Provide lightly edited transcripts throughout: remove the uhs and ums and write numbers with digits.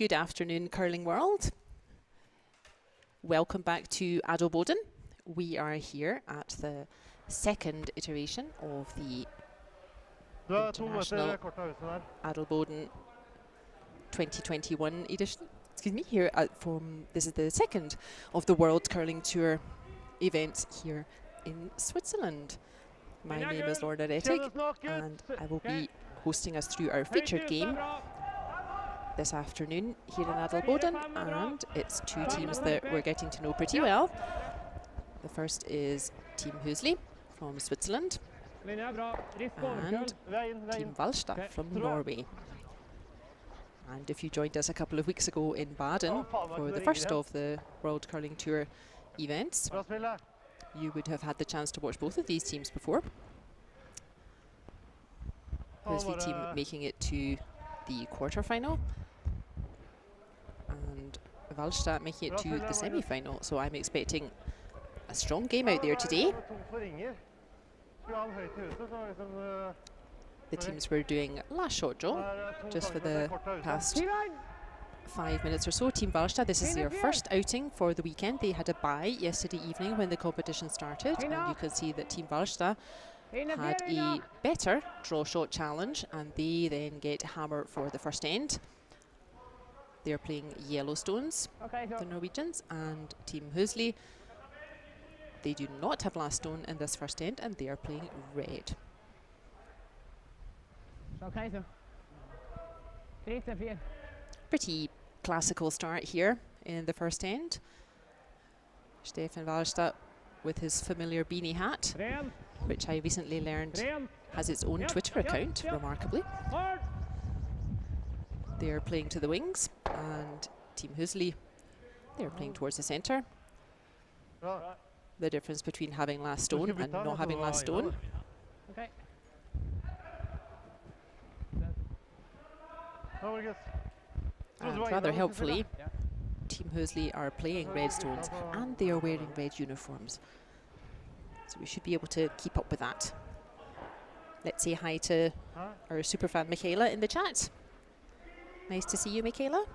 Good afternoon, curling world. Welcome back to ADELBODEN. We are here at the second iteration of the International ADELBODEN 2021 edition. Excuse me, here this is the second of the World Curling Tour events here in Switzerland. My name is Lorna Rettig, and I will be hosting us through our featured game this afternoon here in ADELBODEN, and it's two teams that we're getting to know pretty well. The first is Team Hösli from Switzerland and Team Walstad from Norway. And if you joined us a couple of weeks ago in Baden for the first of the World Curling Tour events, you would have had the chance to watch both of these teams before. Hösli team making it to the quarter-final, and Walstad making it to the semi-final. So I'm expecting a strong game out there today. The teams were doing last shot draw just for the past 5 minutes or so. Team Walstad, this is their first outing for the weekend. They had a bye yesterday evening when the competition started, and you can see that Team Walstad had a better draw shot challenge, and they then get hammer for the first end. They're playing Yellowstones, the Norwegians, and Team Hösli, they do not have last stone in this first end, and they are playing red. Pretty classical start here in the first end. Stefan Walstad with his familiar beanie hat, which I recently learned has its own Twitter account, remarkably. They're playing to the wings, and Team Hösli, they're playing towards the centre. The difference between having last stone and not having last stone. And rather helpfully, Team Hösli are playing red stones, and they are wearing red uniforms. So we should be able to keep up with that. Let's say hi to our superfan Michaela in the chat. Nice to see you, Michaela.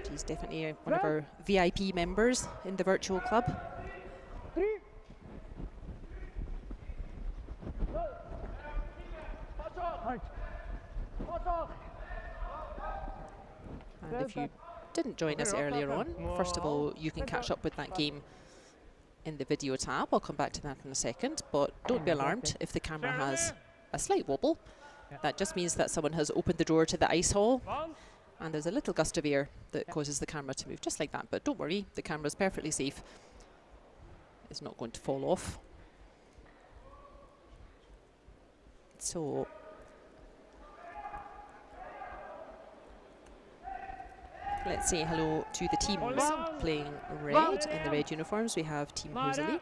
She's definitely one of our VIP members in the virtual club. And if you didn't join us earlier on, first of all, you can catch up with that game in the video tab. I'll come back to that in a second, but don't be alarmed if the camera has a slight wobble. That just means that someone has opened the door to the ice hall, and there's a little gust of air that causes the camera to move just like that. But don't worry, the camera's perfectly safe. It's not going to fall off. So let's say hello to the teams playing red in the red uniforms. We have Team Hösli.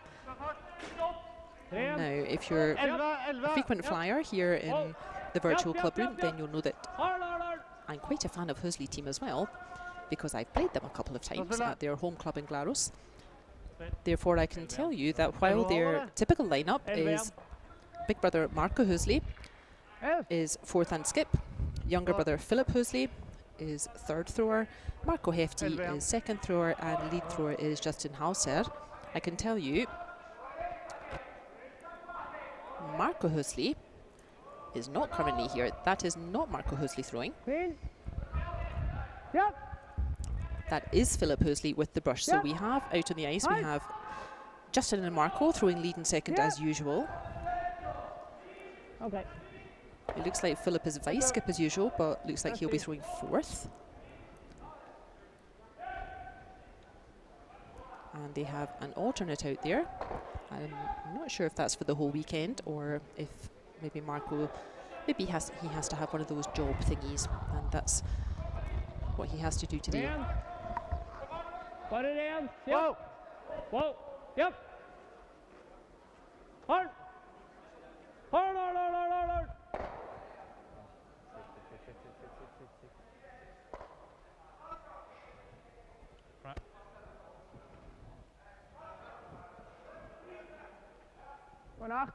Now, if you're a frequent flyer here in the virtual club room, then you'll know that I'm quite a fan of Hösli team as well, because I've played them a couple of times at their home club in Glarus. Therefore, I can tell you that while their typical lineup is big brother Marco Hösli is fourth and skip, younger brother Philip Hösli is third thrower, Marco Hefti is second thrower, and lead thrower is Justin Hauser. I can tell you Marco Hösli is not currently here. That is not Marco Hösli throwing. That is Philip Hösli with the brush. So we have out on the ice, we have Justin and Marco throwing lead and second as usual. It looks like Philip is vice skip as usual, but looks like he'll be throwing fourth. And they have an alternate out there. I'm not sure if that's for the whole weekend, or if maybe Marco, maybe he has to have one of those job thingies, and that's what he has to do today. Put it in. Whoa. Whoa. Yep. Hard. Hard, hard, hard, hard, hard, hard. Right. One 8.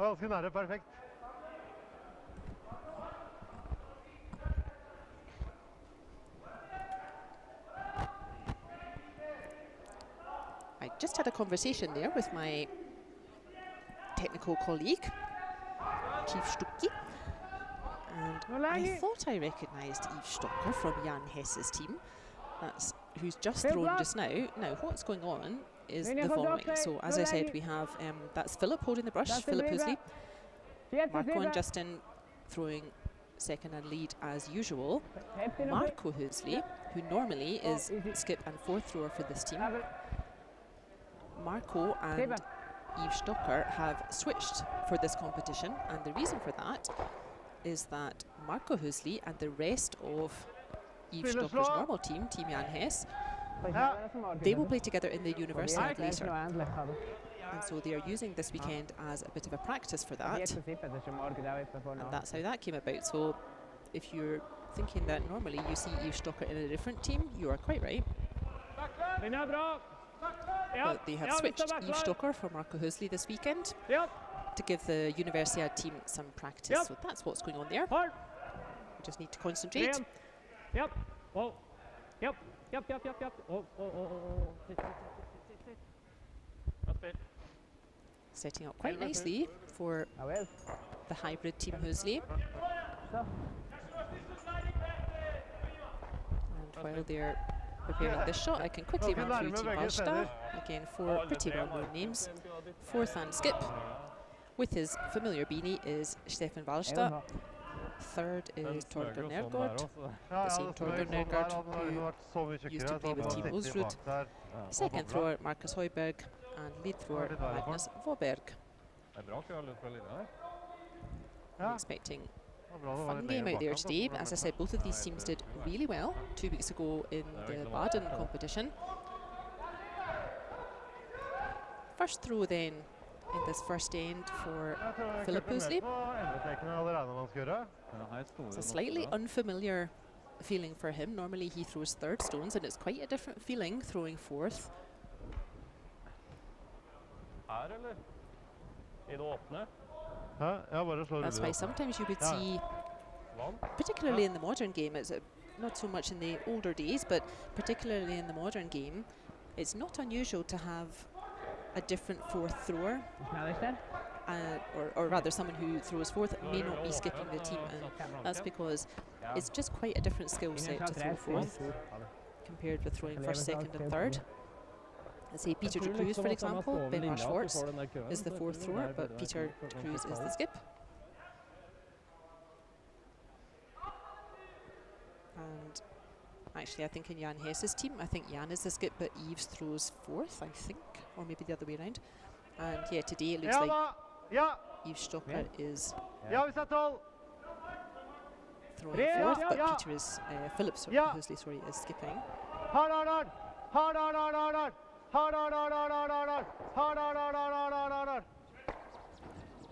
Ganske nære, perfekt. I just had a conversation there with my technical colleague, Chief Stucki, and I thought I recognised Yves Stocker from Jan Hess's team. That's who's just thrown just now. Now, what's going on is the following. So, as I said, we have that's Philip holding the brush, Philip Hösli, Marco and Justin throwing second and lead as usual. Marco Hösli, who normally is skip and fourth thrower for this team. Marco and Yves Stocker have switched for this competition, and the reason for that is that Marco Hösli and the rest of Yves Stocker's normal team, Team Jan Hess, they will play together in the Universiad later. And so they are using this weekend as a bit of a practice for that. And that's how that came about. So if you're thinking that normally you see Yves Stocker in a different team, you are quite right. But they have switched Yves Stocker for Marco Hösli this weekend to give the Universiad team some practice. So that's what's going on there. We just need to concentrate. Setting up quite nicely for the hybrid Team Hösli. And while they're preparing this shot, I can quickly run through Team Walstad. Again, four pretty well-known names. Fourth and skip, with his familiar beanie, is Stefan Walstad. Third is Torger Nergård, the same Torger Nergård who used to play with Team Osrud. Second thrower, Marcus Højberg, and lead thrower, Magnus Våberg. I'm expecting a fun game out there today. As I said, both of these teams did really well 2 weeks ago in the Baden competition. First throw then in this first end for Philip Hösli. It's a slightly unfamiliar feeling for him. Normally he throws third stones, and it's quite a different feeling throwing fourth. That's why sometimes you would see, particularly in the modern game, it's not so much in the older days, but particularly in the modern game, it's not unusual to have a different fourth thrower, or rather someone who throws fourth may not be skipping the team, and that's because it's just quite a different skill set to throw fourth compared with throwing first, second and third. Let's say Peter de Cruz, for example, Benoit Schwartz is the fourth thrower, but Peter de Cruz is the skip. And actually, I think in Jan Hess's team, I think Jan is the skip, but Yves throws fourth, I think, or maybe the other way around. And yeah, today it looks like Yves Stocker is throwing fourth, but Peter is, Philip Hösli, sorry, is skipping.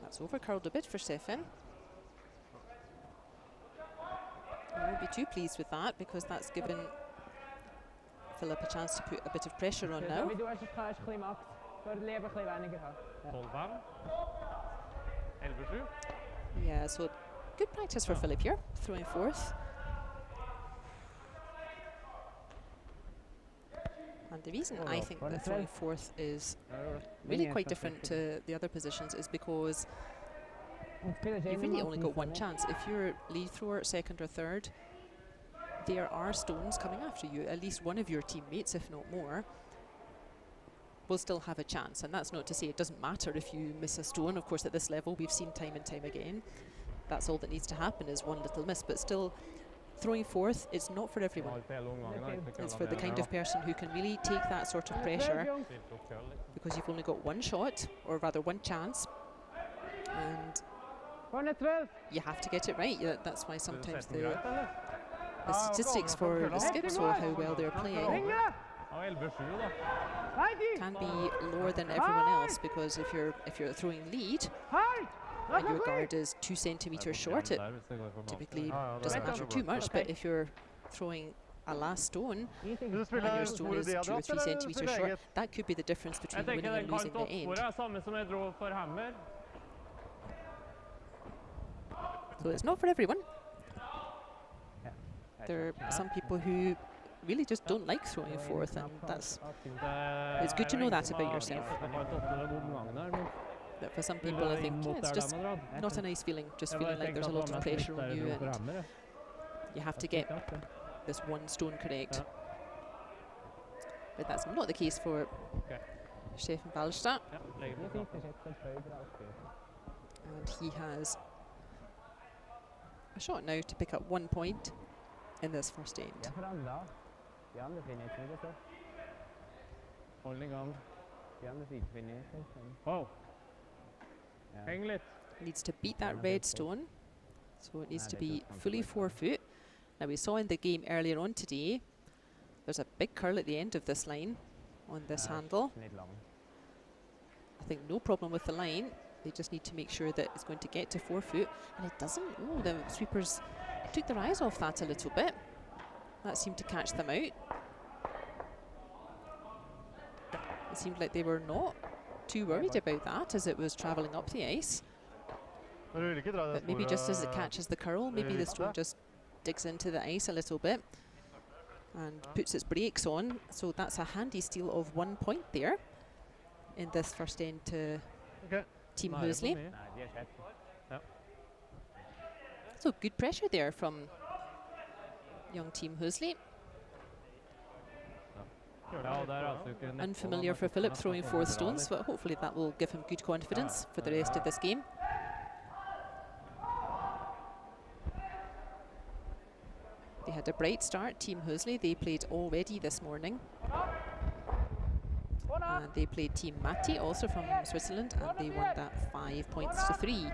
That's overcurled a bit for Stefan. I won't be too pleased with that, because that's given Philip a chance to put a bit of pressure on now. Yeah, so good practice for Philip here, throwing fourth. And the reason I think that throwing fourth is really quite different to the other positions is because you've really only got one chance. If you're lead thrower, second or third, there are stones coming after you. At least one of your teammates, if not more, will still have a chance. And that's not to say it doesn't matter if you miss a stone. Of course, at this level, we've seen time and time again, that's all that needs to happen is one little miss. But still, throwing fourth, it's not for everyone. It's for the kind of person who can really take that sort of pressure, because you've only got one shot, or rather one chance, and you have to get it right. That's why sometimes the statistics for the skips, or how well they're playing, can be lower than everyone else, because if you're throwing lead and your guard is 2 centimeters short, it typically doesn't matter too much. But if you're throwing a last stone and your stone is 2 or 3 centimeters short, that could be the difference between winning and losing the end. So it's not for everyone. There are some people who really just don't like throwing fourth, and it's good to know that about yourself. But for some people, I think it's just not a nice feeling, just feeling like there's a lot of pressure on you and you have to get this one stone correct. But that's not the case for Stefan Walstad. And he has a shot now to pick up 1 point in this first end. Needs to beat that red stone, so it needs to be fully 4 foot. Now we saw in the game earlier on today, there's a big curl at the end of this line on this handle. I think no problem with the line. They just need to make sure that it's going to get to 4 foot, and it doesn't. Oh, the sweepers took their eyes off that a little bit. That seemed to catch them out. It seemed like they were not too worried about that as it was travelling up the ice. But maybe just as it catches the curl, maybe the stone just digs into the ice a little bit and puts its brakes on. So that's a handy steal of 1 point there in this first end to Team Hösli. So good pressure there from young Team Hösli. Unfamiliar for Philip throwing fourth stones, but hopefully that will give him good confidence for the rest of this game. They had a bright start, Team Hösli. They played already this morning. And they played Team Matti, also from Switzerland, and they won that 5 points to 3.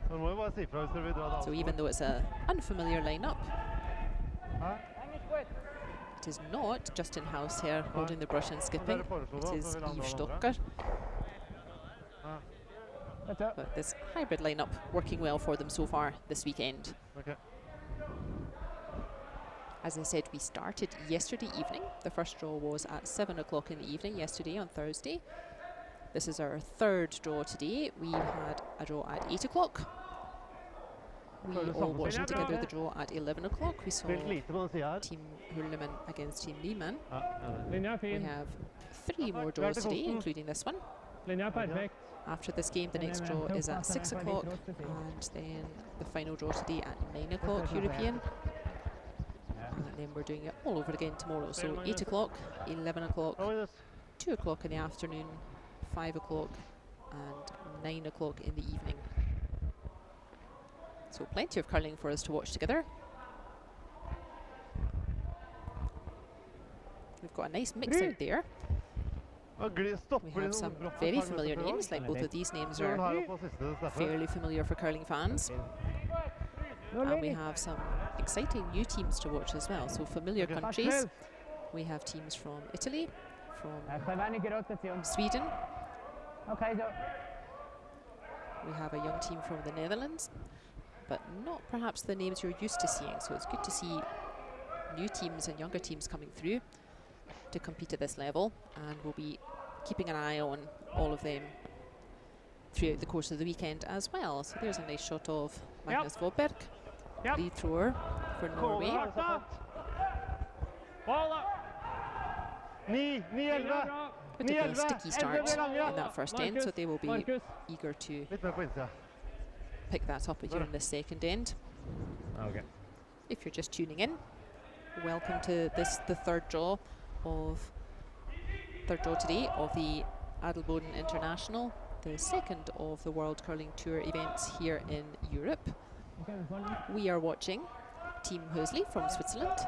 So even though it's an unfamiliar lineup, it is not Justin House here holding the brush and skipping. It is Yves Stocker. But this hybrid lineup working well for them so far this weekend. As I said, we started yesterday evening. The first draw was at 7 o'clock in the evening yesterday on Thursday. This is our third draw today. We had a draw at 8 o'clock. We all watching together the draw at 11 o'clock. We saw Team Hürlimann against Team Nyman. We have 3 more draws today, including this one. After this game, the next draw is at 6 o'clock, and then the final draw today at 9 o'clock European. And then we're doing it all over again tomorrow. So 8 o'clock, 11 o'clock, 2 o'clock in the afternoon, 5 o'clock, and 9 o'clock in the evening. So plenty of curling for us to watch together. We've got a nice mix out there. We have some very familiar names, like both of these names are fairly familiar for curling fans. And we have some exciting new teams to watch as well. So familiar countries. We have teams from Italy, from Sweden. We have a young team from the Netherlands, but not perhaps the names you're used to seeing. So it's good to see new teams and younger teams coming through to compete at this level, and we'll be keeping an eye on all of them throughout the course of the weekend as well. So there's a nice shot of Magnus Vollberg, lead thrower for Norway. But a very sticky start in that first end, so they will be eager to pick that up here in the second end. If you're just tuning in, welcome to the third draw today of the ADELBODEN International, the second of the World Curling Tour events here in Europe. We are watching Team Hösli from Switzerland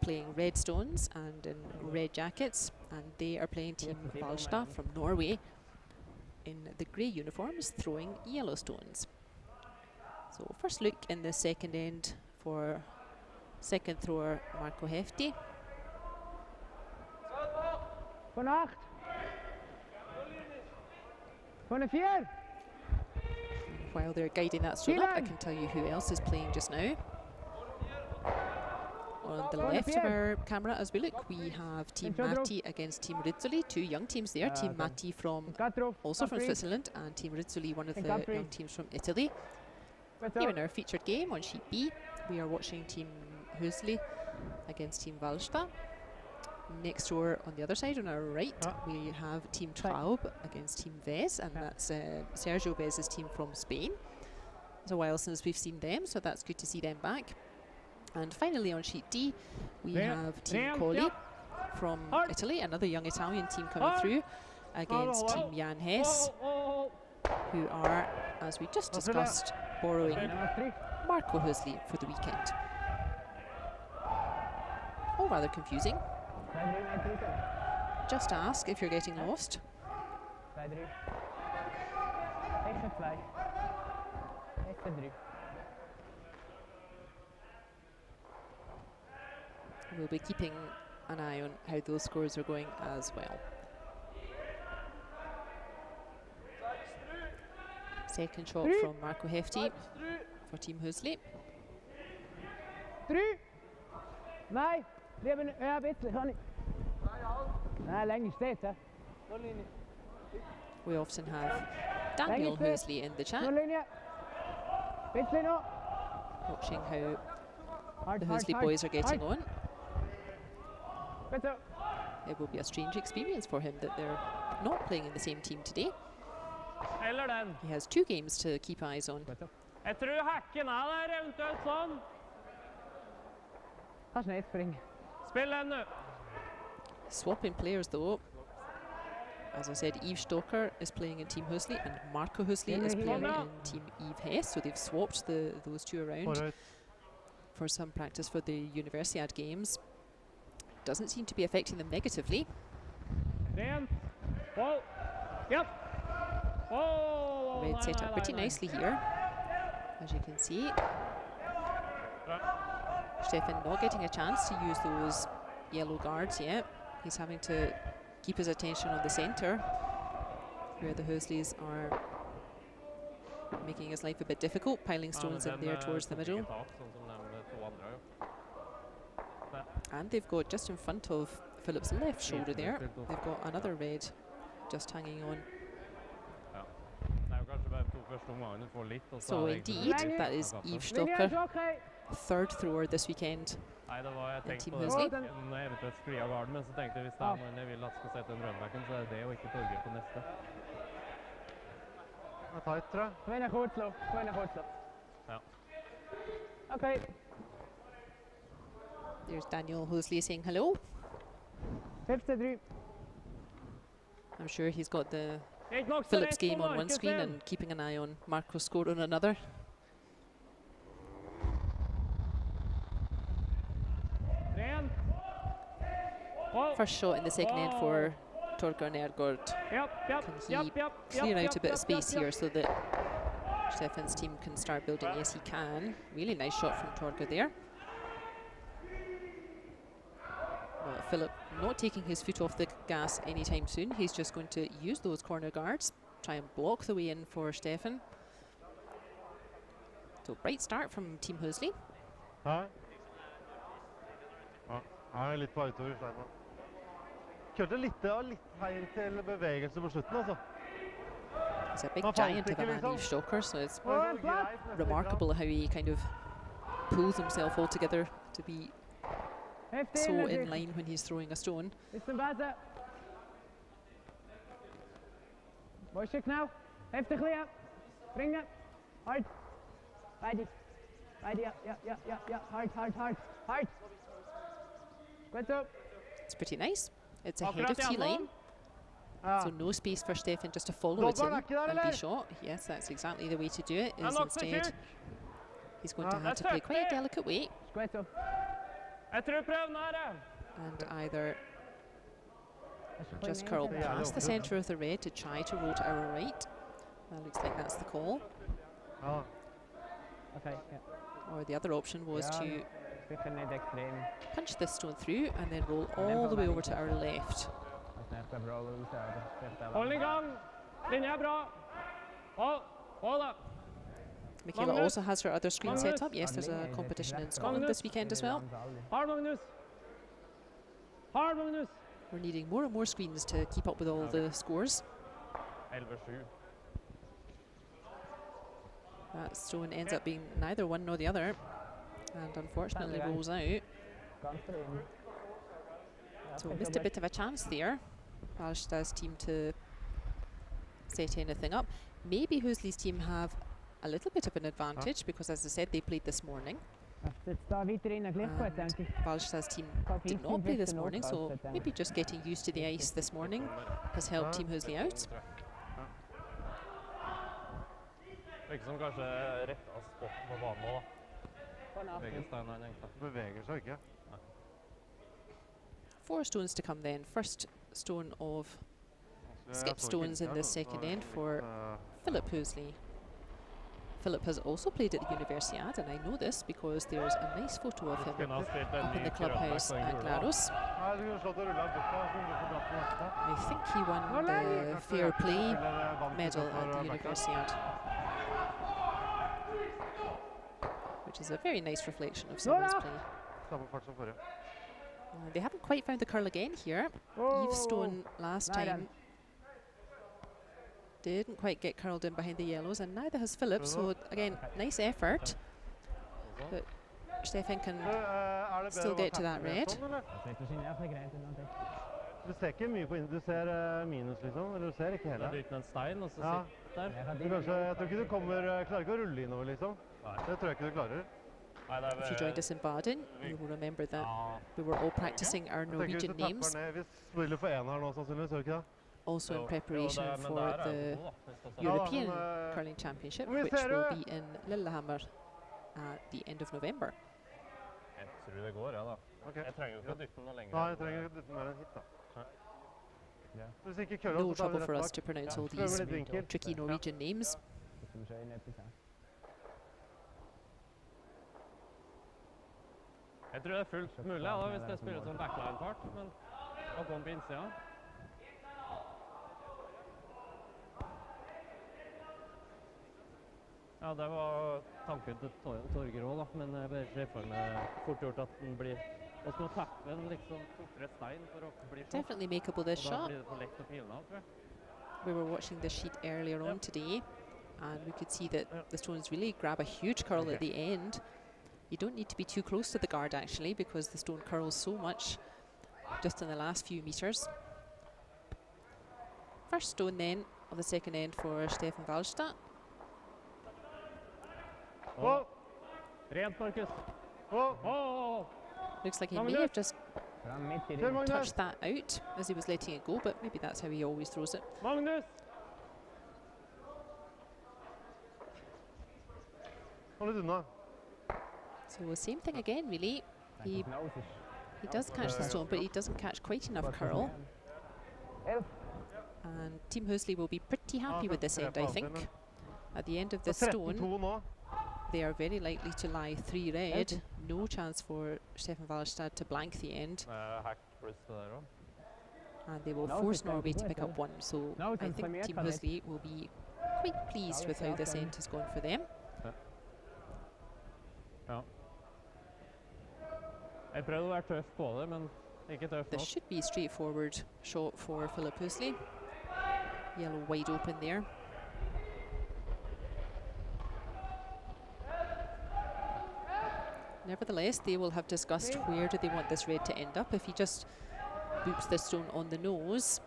playing red stones and in red jackets, and they are playing Team Walstad from Norway in the grey uniforms throwing yellow stones. So first look in the second end for second thrower Marco Hefti. While they're guiding that stone up, I can tell you who else is playing just now. On the left of our camera as we look, we have Team Matti against Team Rizzoli, 2 young teams there. Team Matti also from Switzerland, and Team Rizzoli, one of the young teams from Italy. Here in our featured game on sheet B, we are watching Team Hösli against Team Walstad. Next door on the other side, on our right, we have Team Traub against Team Hess, and that's Sergio Vez's team from Spain. It's a while since we've seen them, so that's good to see them back. And finally on sheet D, we have Team Colli from Italy, another young Italian team coming through, against Team Jan Hess, who are, as we just discussed, borrowing Marco Hösli for the weekend. All rather confusing. Just ask if you're getting lost. We'll be keeping an eye on how those scores are going as well. Second shot from Marco Hefti for Team Hösli. Nej, jag vet inte. Nej, längre stedt, ja. We often have Daniel Hösli in the chat, watching how the Hösli boys are getting on. It will be a strange experience for him that they're not playing in the same team today. He has 2 games to keep eyes on. Jeg tror hacken der, eventuelt sånn. Spill den nu. Swapping players though. As I said, Yves Stoker is playing in Team Hösli and Marco Hösli is playing in Team Yves Hess, so they've swapped those two around for some practice for the Universiad games. Doesn't seem to be affecting them negatively. Red set up pretty nicely here, as you can see. Stefan not getting a chance to use those yellow guards yet. He's having to keep his attention on the centre, where the Höslis are making his life a bit difficult, piling stones in there towards the middle. And they've got just in front of Philip's left shoulder there, they've got another red just hanging on. So indeed, that is Yves Stoker, third thrower this weekend in Team Hösli. There's Daniel Hösli saying hello. I'm sure he's got the Philip's game on one screen and keeping an eye on Marco's score on another. First shot in the second end for Torger Nergård. Can he clear out a bit of space here so that Stefan's team can start building? Yes, he can. Really nice shot from Torger there. Well, Philip not taking his foot off the gas anytime soon. He's just going to use those corner guards, try and block the way in for Stefan. So bright start from Team Hösli. Litt på autover, Steinmann. Kjørte litt feil til bevegelse på slutten, altså. He's a big giant of a man, Yves Stoker, so it's remarkable how he kind of pulls himself all together to be so in line when he's throwing a stone. Boysik now. Heftigly up. Bring it. Hard. Ready. Ready. Yeah. Hard. It's pretty nice. It's ahead of T-line. So no space for Stefan just to follow it in and be shot. Yes, that's exactly the way to do it, is instead he's going to have to play quite a delicate way. And either just curl past the centre of the red to try to roll to our right. That looks like that's the call. Or the other option was to punch this stone through and then roll all the way over to our left. Michaela also has her other screen set up. Yes, there's a competition in Scotland this weekend as well. We're needing more and more screens to keep up with all the scores. That stone ends up being neither one nor the other, and unfortunately rolls out. So missed a bit of a chance there. Walstad's team to set anything up. Maybe Hösli's team have a little bit of an advantage because, as I said, they played this morning. And Walstad's team did not play this morning, so maybe just getting used to the ice this morning has helped Team Hösli out. Virker som kanskje retta spotten på banen nå, da. Begge steinene egentlig. Beveger seg ikke. 4 stones to come then. First stone of skip stones in the second end for Philip Hösli. Philip has also played at the Universiad, and I know this because there's a nice photo of him up in the clubhouse at Glarus. I think he won the Fair Play medal at the Universiad, which is a very nice reflection of someone's play. They haven't quite found the curl again here. Eve's stone last time didn't quite get curled in behind the yellows, and neither has Philip, so again, nice effort. But Stefan can still get to that red. Du ser ikke mye på du ser minus liksom, eller du ser ikke hele. Det er en stein, og så sitter Jeg tror ikke du klarer ikke å rulle innover liksom. Det tror jeg ikke du klarer. If you joined us in Baden, you will remember that we were all practicing our Norwegian names. Also in preparation for the European Curling Championship, which will be in Lillehammer at the end of November. Jeg tror det går, ja da. Jeg trenger jo ikke å dytte den lenger. Nei, jeg trenger ikke å dytte den mer enn hit da. No trouble for us to pronounce all these tricky Norwegian names. Jeg tror det er fullt mulig da, hvis det spiller som backline-part, men å komme på innsida. Ja, det var tanken til Torger også da, men jeg bare ser for meg fort gjort at den blir... Og så må tappe en liksom fortere stein for å bli sånn. Definitely makeable this shot. Da blir det for lett å pile av, tror jeg. We were watching the sheet earlier on today, and we could see that the stones really grab a huge curl at the end. You don't need to be too close to the guard actually, because the stone curls so much just in the last few meters. First stone then of the second end for Stefan Walstad. Oh. Rent, Marcus. Oh. Looks like he may have just touched that out as he was letting it go, but maybe that's how he always throws it. Magnus! So same thing again, really. He does catch the stone, but he doesn't catch quite enough curl. And Team Hösli will be pretty happy with this end, I think. At the end of the stone, they are very likely to lie 3 red. No chance for Stefan Walstad to blank the end. And they will force Norway to pick up 1. So I think Team Hösli will be quite pleased with how this end has gone for them. Ja. Jeg prøvde å være tøff på det, men ikke tøff nok. This should be a straightforward shot for Philip Hösli. Yellow wide open there. Nevertheless, they will have discussed where do they want this red to end up. If he just boops this stone on the nose,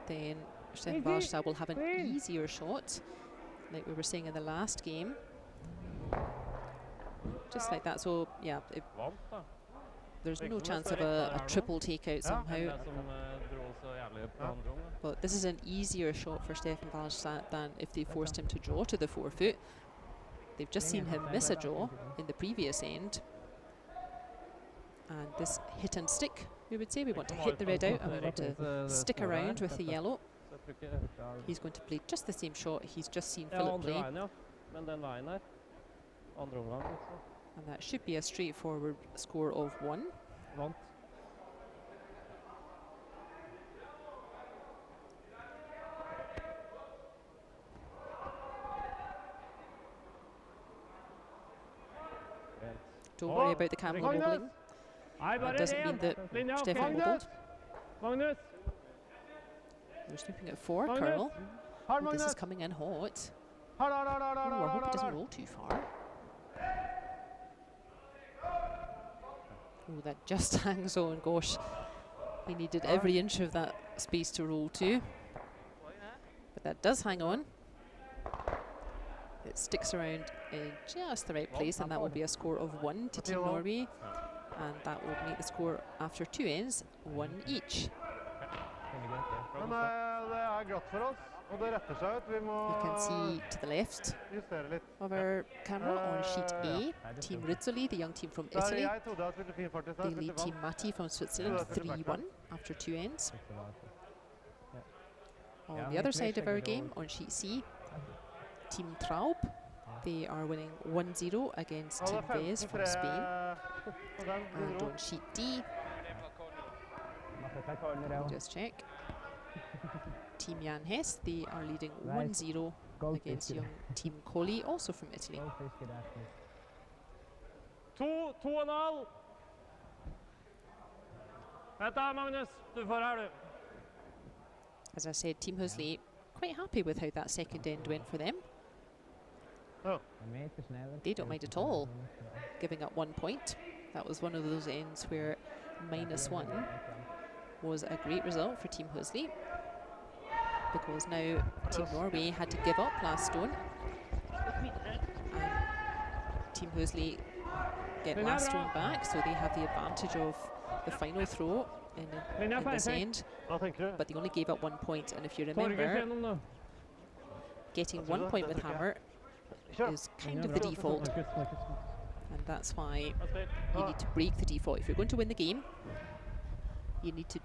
then Stefan Walstad will have an easier shot, like we were saying in the last game. Just like that. So yeah, there's no chance of a triple takeout somehow. But this is an easier shot for Stefan Walstad than if they forced him to draw to the forefoot. They've just seen him miss a draw in the previous end. And this hit and stick, we would say. We want to hit the red out and we want to stick around with the yellow. He's going to play just the same shot he's just seen Philip play. And that should be a straightforward score of 1. Don't worry about the camera wobbling. That doesn't mean that Stefan wobbled. They're snooping at 4 curl. This is coming in hot. I hope it doesn't roll too far. Oh, that just hangs on. Gosh, he needed every inch of that space to roll to. But that does hang on. It sticks around in just the right place, and that will be a score of 1 to Team Norway. And that will make the score after 2 ends 1 each. You can see to the left of our camera on sheet A, Team Rizzoli, the young team from Italy. They lead Team Matti from Switzerland 3-1 after 2 ends. On the other side of our game, on sheet C, Team Traub, they are winning 1-0 against Team Vez from Spain. And on sheet D, just check, Team Jan Hess, they are leading 1-0 against young Team Colli, also from Italy. 2,5. Vänta Magnus, du får här du. As I said, Team Hösli quite happy with how that second end went for them. They don't mind at all giving up 1 point. That was one of those ends where -1 was a great result for Team Hösli, because now Team Norway had to give up last stone. And Team Hösli get last stone back, so they have the advantage of the final throw in this end. But they only gave up 1 point, and if you remember, getting 1 point with hammer is kind of the default, and that's why you need to break the default. If you're going to win the game, you need to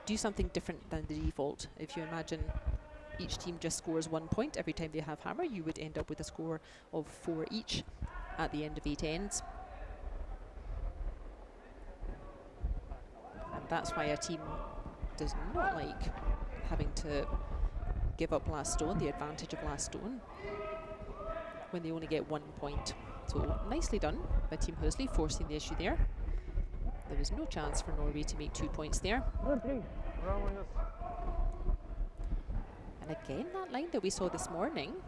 do something different than the default. If you imagine each team just scores 1 point every time they have hammer, you would end up with a score of 4 each at the end of 8 ends. And that's why a team does not like having to give up last stone, the advantage of last stone, when they only get 1 point. So nicely done by Team Hösli, forcing the issue there. There was no chance for Norway to make 2 points there. And again, that line that we saw this morning,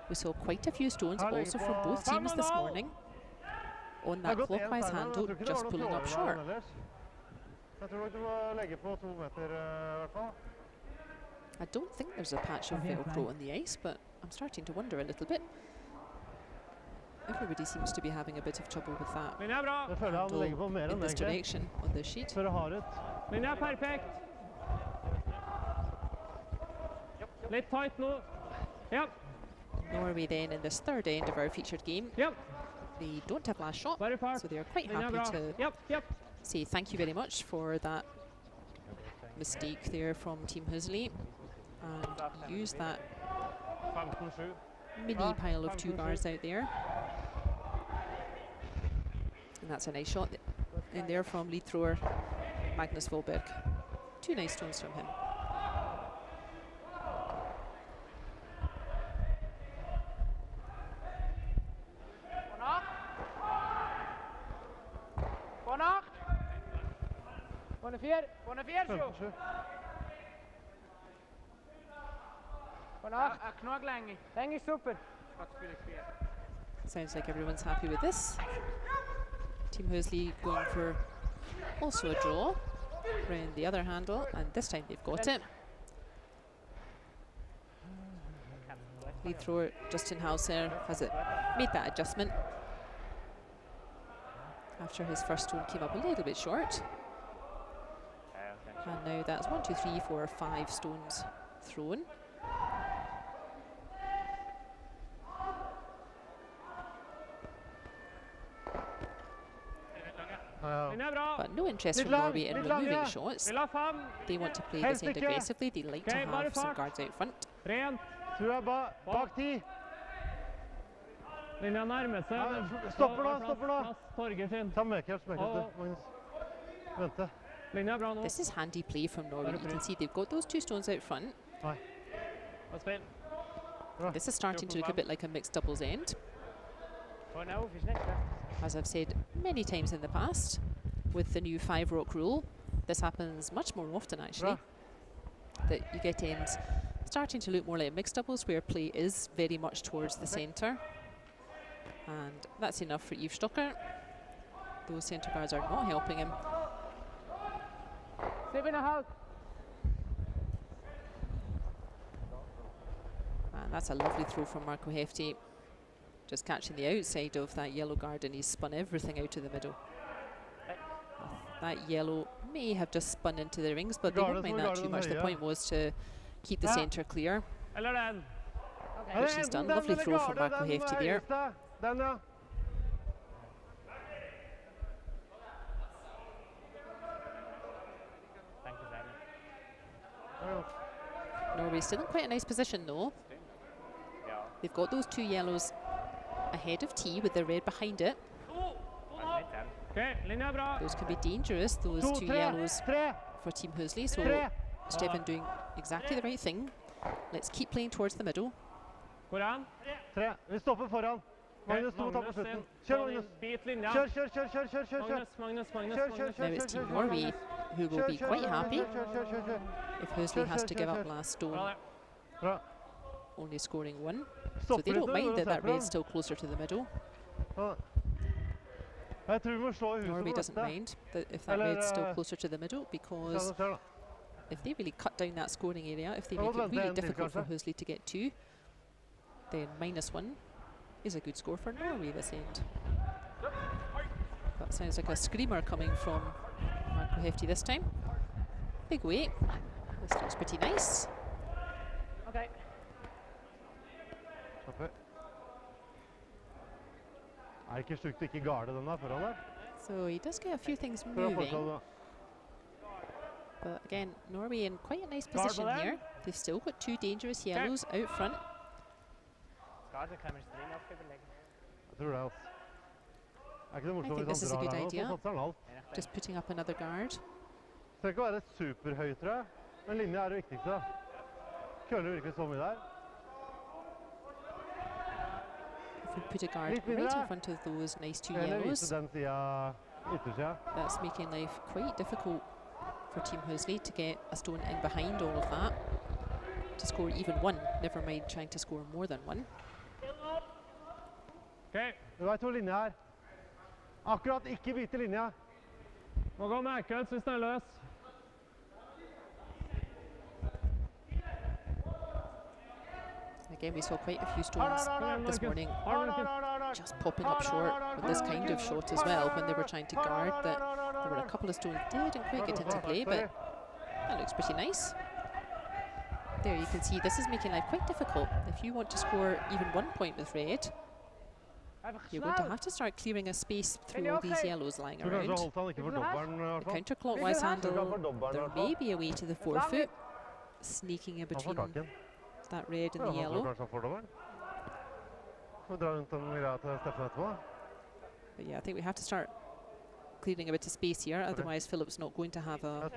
we saw quite a few stones also from both teams this morning on that clockwise handle, just pulling up short. I don't think there's a patch of Velcro on the ice, but I'm starting to wonder a little bit. Everybody seems to be having a bit of trouble with that handle in this direction on the sheet. Linja perfekt. Litt tight nå. Yep. Norway then in this third end of our featured game. Yep. They don't have last shot, so they are quite happy to say thank you very much for that mistake there from Team Hösli, and use that mini pile of 2 guards out there. And that's a nice shot in there from lead thrower Magnus Volberg. 2 nice stones from him. Sounds like everyone's happy with this. Team Hösli going for also a draw around the other handle, and this time they've got it. Lead thrower Justin Hauser has made that adjustment after his first stone came up a little bit short. And now that's 1, 2, 3, 4, 5 stones thrown. But no interest from Norway in removing shots. They want to play this end aggressively. They like to have some guards out front. Linja nærmer seg. Stopper nå. Ta Mercier, Vente. Linja bra nå. This is handy play from Norway. You can see they've got those 2 stones out front. This is starting to look a bit like a mixed doubles end. As I've said many times in the past, with the new 5-rock rule, this happens much more often actually, that you get ends starting to look more like mixed doubles, where play is very much towards the centre. And that's enough for Yves Stocker. Those centre guards are not helping him. And that's a lovely throw from Marco Hefti. Just catching the outside of that yellow guard, and he's spun everything out of the middle. That yellow may have just spun into the rings, but they won't mind that too much. The point was to keep the centre clear. Which he's done. Lovely throw from Marco Hefti there. Norway still in quite a nice position though. They've got those two yellows ahead of T with the red behind it. Those can be dangerous, those two yellows for Team Hösli. So Stefan doing exactly the right thing. Let's keep playing towards the middle. Magnus, du må ta på slutten. Kjør, Magnus. Kjør. Now it's Team Norway who will be quite happy if Hösli has to give up last stone, only scoring 1. So they don't mind that red's still closer to the middle. Norway doesn't mind that if that red's still closer to the middle, because if they really cut down that scoring area, if they make it really difficult for Hösli to get 2, then -1 is a good score for Norway this end. That sounds like a screamer coming from Marco Hefti this time. Big weight. This looks pretty nice. Okay. So he does get a few things moving. But again, Norway in quite a nice position here. They've still got 2 dangerous yellows out front. I think this is a good idea. Just putting up another guard. Det skal ikke være superhøy, tror jeg. Men linje er det viktigste. Køler virkelig så mye der. If we put a guard right in front of those nice 2 yellows, that's making life quite difficult for Team Hösli to get a stone in behind all of that to score even 1, never mind trying to score more than 1. Okay. Du vet hvor linje er. Akkurat ikke hvite linje. Må gå merket hvis den er løs. Again, we saw quite a few stones this morning just popping up short with this kind of shot as well when they were trying to guard. That there were a couple of stones didn't quite get into play, but that looks pretty nice. There you can see this is making life quite difficult. If you want to score even 1 point with red, you're going to have to start clearing a space through all these yellows lying around. The counterclockwise handle, there may be a way to the forefoot, sneaking in between that red and the yellow. But yeah, I think we have to start clearing a bit of space here, otherwise Philip's not going to have a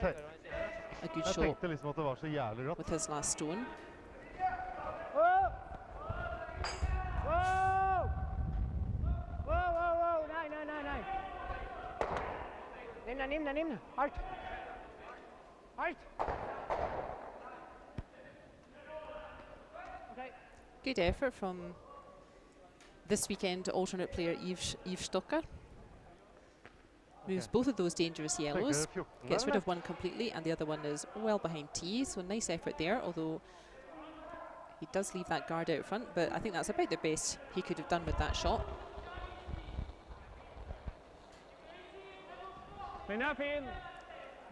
good shot with his last stone. Nimna. Halt. Okay. Good effort from this weekend alternate player Yves Stocker. Moves both of those dangerous yellows, gets rid of one completely, and the other one is well behind T, so nice effort there, although he does leave that guard out front, but I think that's about the best he could have done with that shot.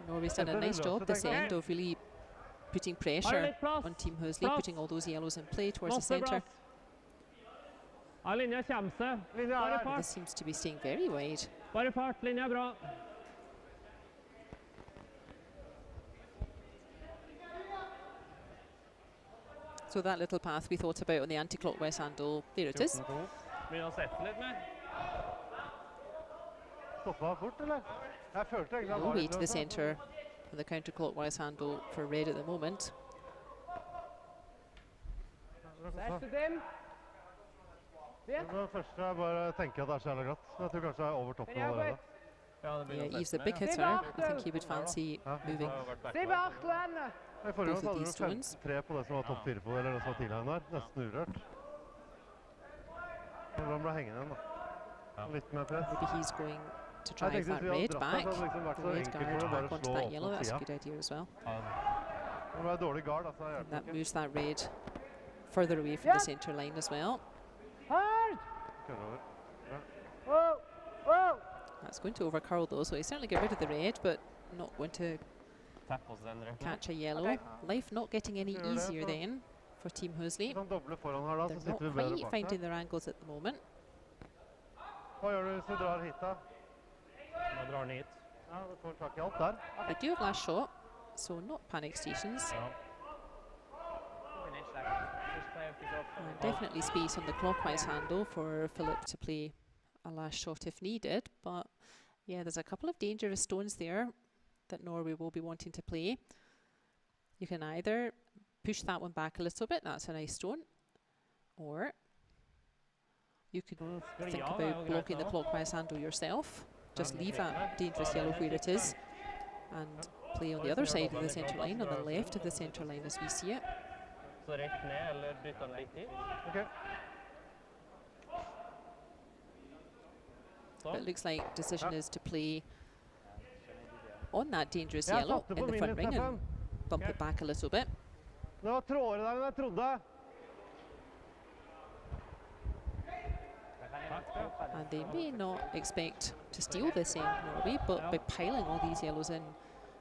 Norway's done a nice job this end of really putting pressure on Team Hösli, putting all those yellows in play towards the centre. This seems to be staying very wide. So that little path we thought about on the anti-clockwise handle, there it is. No way to the centre on the counter-clockwise handle for red at the moment. Yeah, Eve's a big hitter. I think he would fancy moving both of these stones. Tre på det som var topp 4 på, eller det som var tidligere der. Nesten urørt. Han ble hengende igjen da. Litt mer press. Maybe he's going to drive that red back. The red guard back onto that yellow. That's a good idea as well. And that moves that red further away from the centre line as well. That's going to overcurl though, so he certainly get rid of the red, but not going to catch a yellow. Life not getting any easier then for Team Hösli. They're not quite finding their angles at the moment. I do have last shot, so not panic stations. And definitely space on the clockwise handle for Philip to play a last shot if needed, but yeah, there's a couple of dangerous stones there that Norway will be wanting to play. You can either push that one back a little bit, that's a nice stone, or you could think about blocking the clockwise handle yourself. Just leave that dangerous yellow where it is and play on the other side of the centre line, on the left of the centre line as we see it. But it looks like decision is to play on that dangerous yellow in the front ring and bump it back a little bit. And they may not expect to steal this end, Norway, but by piling all these yellows in,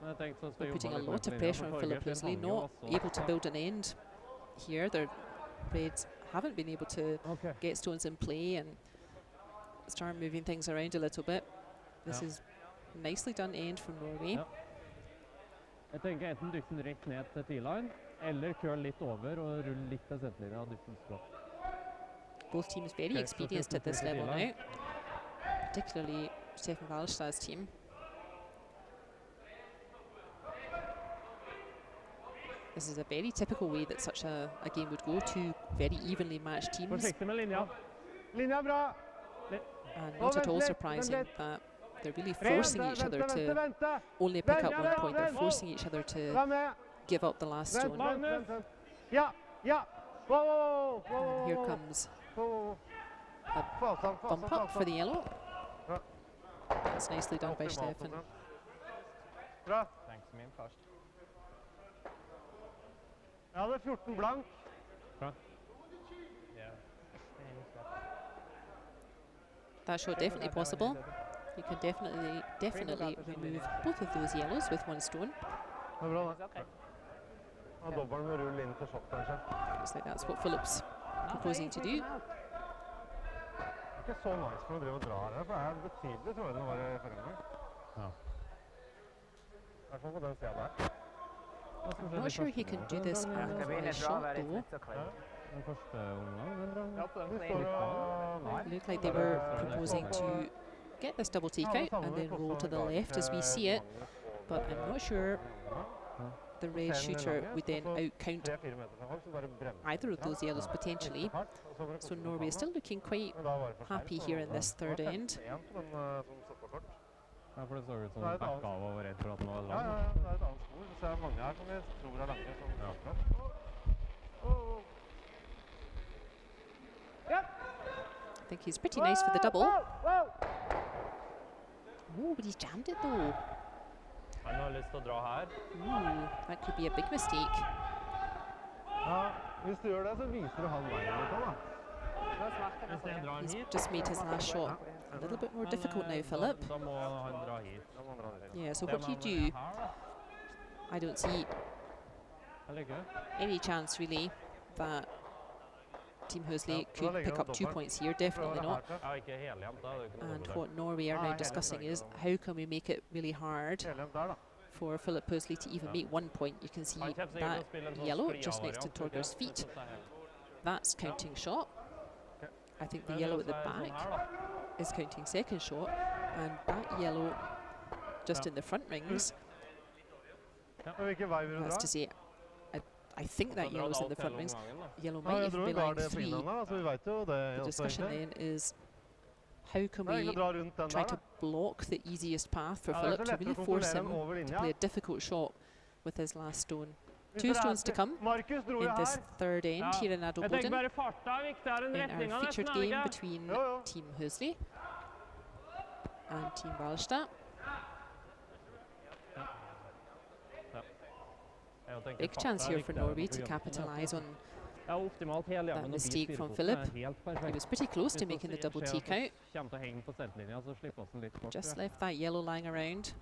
we're putting a lot of pressure on Philip Hösli, not able to build an end here. Their reds haven't been able to get stones in play and start moving things around a little bit. This is nicely done end from Norway. Jeg tenker enten dytte den rett ned til T-line, eller curl litt over og rulle litt til senterlinja og dytte den skrått. Both teams very experienced at this level now, particularly Stefan Walstad's team. This is a very typical way that such a game would go, two very evenly matched teams. And not at all surprising that they're really forcing each other to only pick up 1 point. They're forcing each other to give up the last stone. And here comes a bump up for the yellow. That's nicely done by Stefan. Thanks, min først. Ja, det 14 blank. Bra. That shot definitely possible. You can definitely remove both of those yellows with 1 stone. Looks like that's what Philip's proposing to do. I'm not sure he can do this after his shot though. It looked like they were proposing to get this double takeout and then roll to the left as we see it, but I'm not sure the red shooter would then out-count either of those yellows potentially. So Norway is still looking quite happy here in this third end. Ja, for det så ut som han backet av og var redd for at den var lang. Ja, det et annet spor. Så ser jeg mange her som jeg tror lange. I think he's pretty nice for the double. Oh, but he's jammed it though. Han har lyst til å dra her. Ooh, that could be a big mistake. Ja, hvis du gjør det, så viser du han veien litt da. He's just made his last shot a little bit more difficult now, Philip. Yeah, so what do you do? I don't see any chance really that Team Hösli could pick up 2 points here, definitely not. And what Norway are now discussing is how can we make it really hard for Philip Hösli to even make 1 point. You can see that yellow just next to Torger's feet. That's counting shot. I think the yellow at the back is counting second shot, and that yellow just in the front rings. That's to say, I think that yellow's in the front rings. Yellow might even be line 3. The discussion then is how can we try to block the easiest path for Philip to really force him to play a difficult shot with his last stone. 2 stones to come in this third end here in ADELBODEN, in our featured game between Team Hösli and Team Walstad. Big chance here for Norway to capitalise on that mistake from Philip. He was pretty close to making the double take out. Just left that yellow lying around.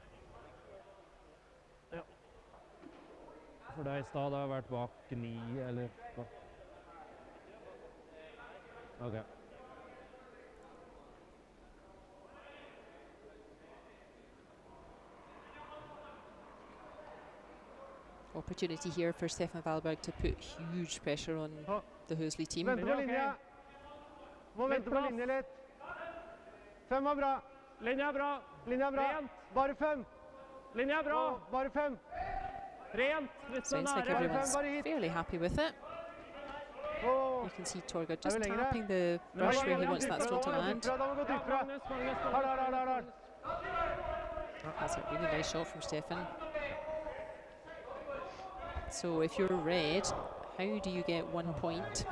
For deg i stad har vært bak 9 eller hva? Okay. Opportunity here for Stefan Wahlberg to put huge pressure on the Hösli team. Vente på linje. Må vente på linje litt. 5 er bra. Linja er bra. Linja er bra. Bare 5. Linja er bra. Bare 5. Rent. Sounds like everyone's fairly happy with it. You can see Torga just tapping the brush where he wants that stone to land. That's a really nice shot from Stefan. So if you're red, how do you get 1 point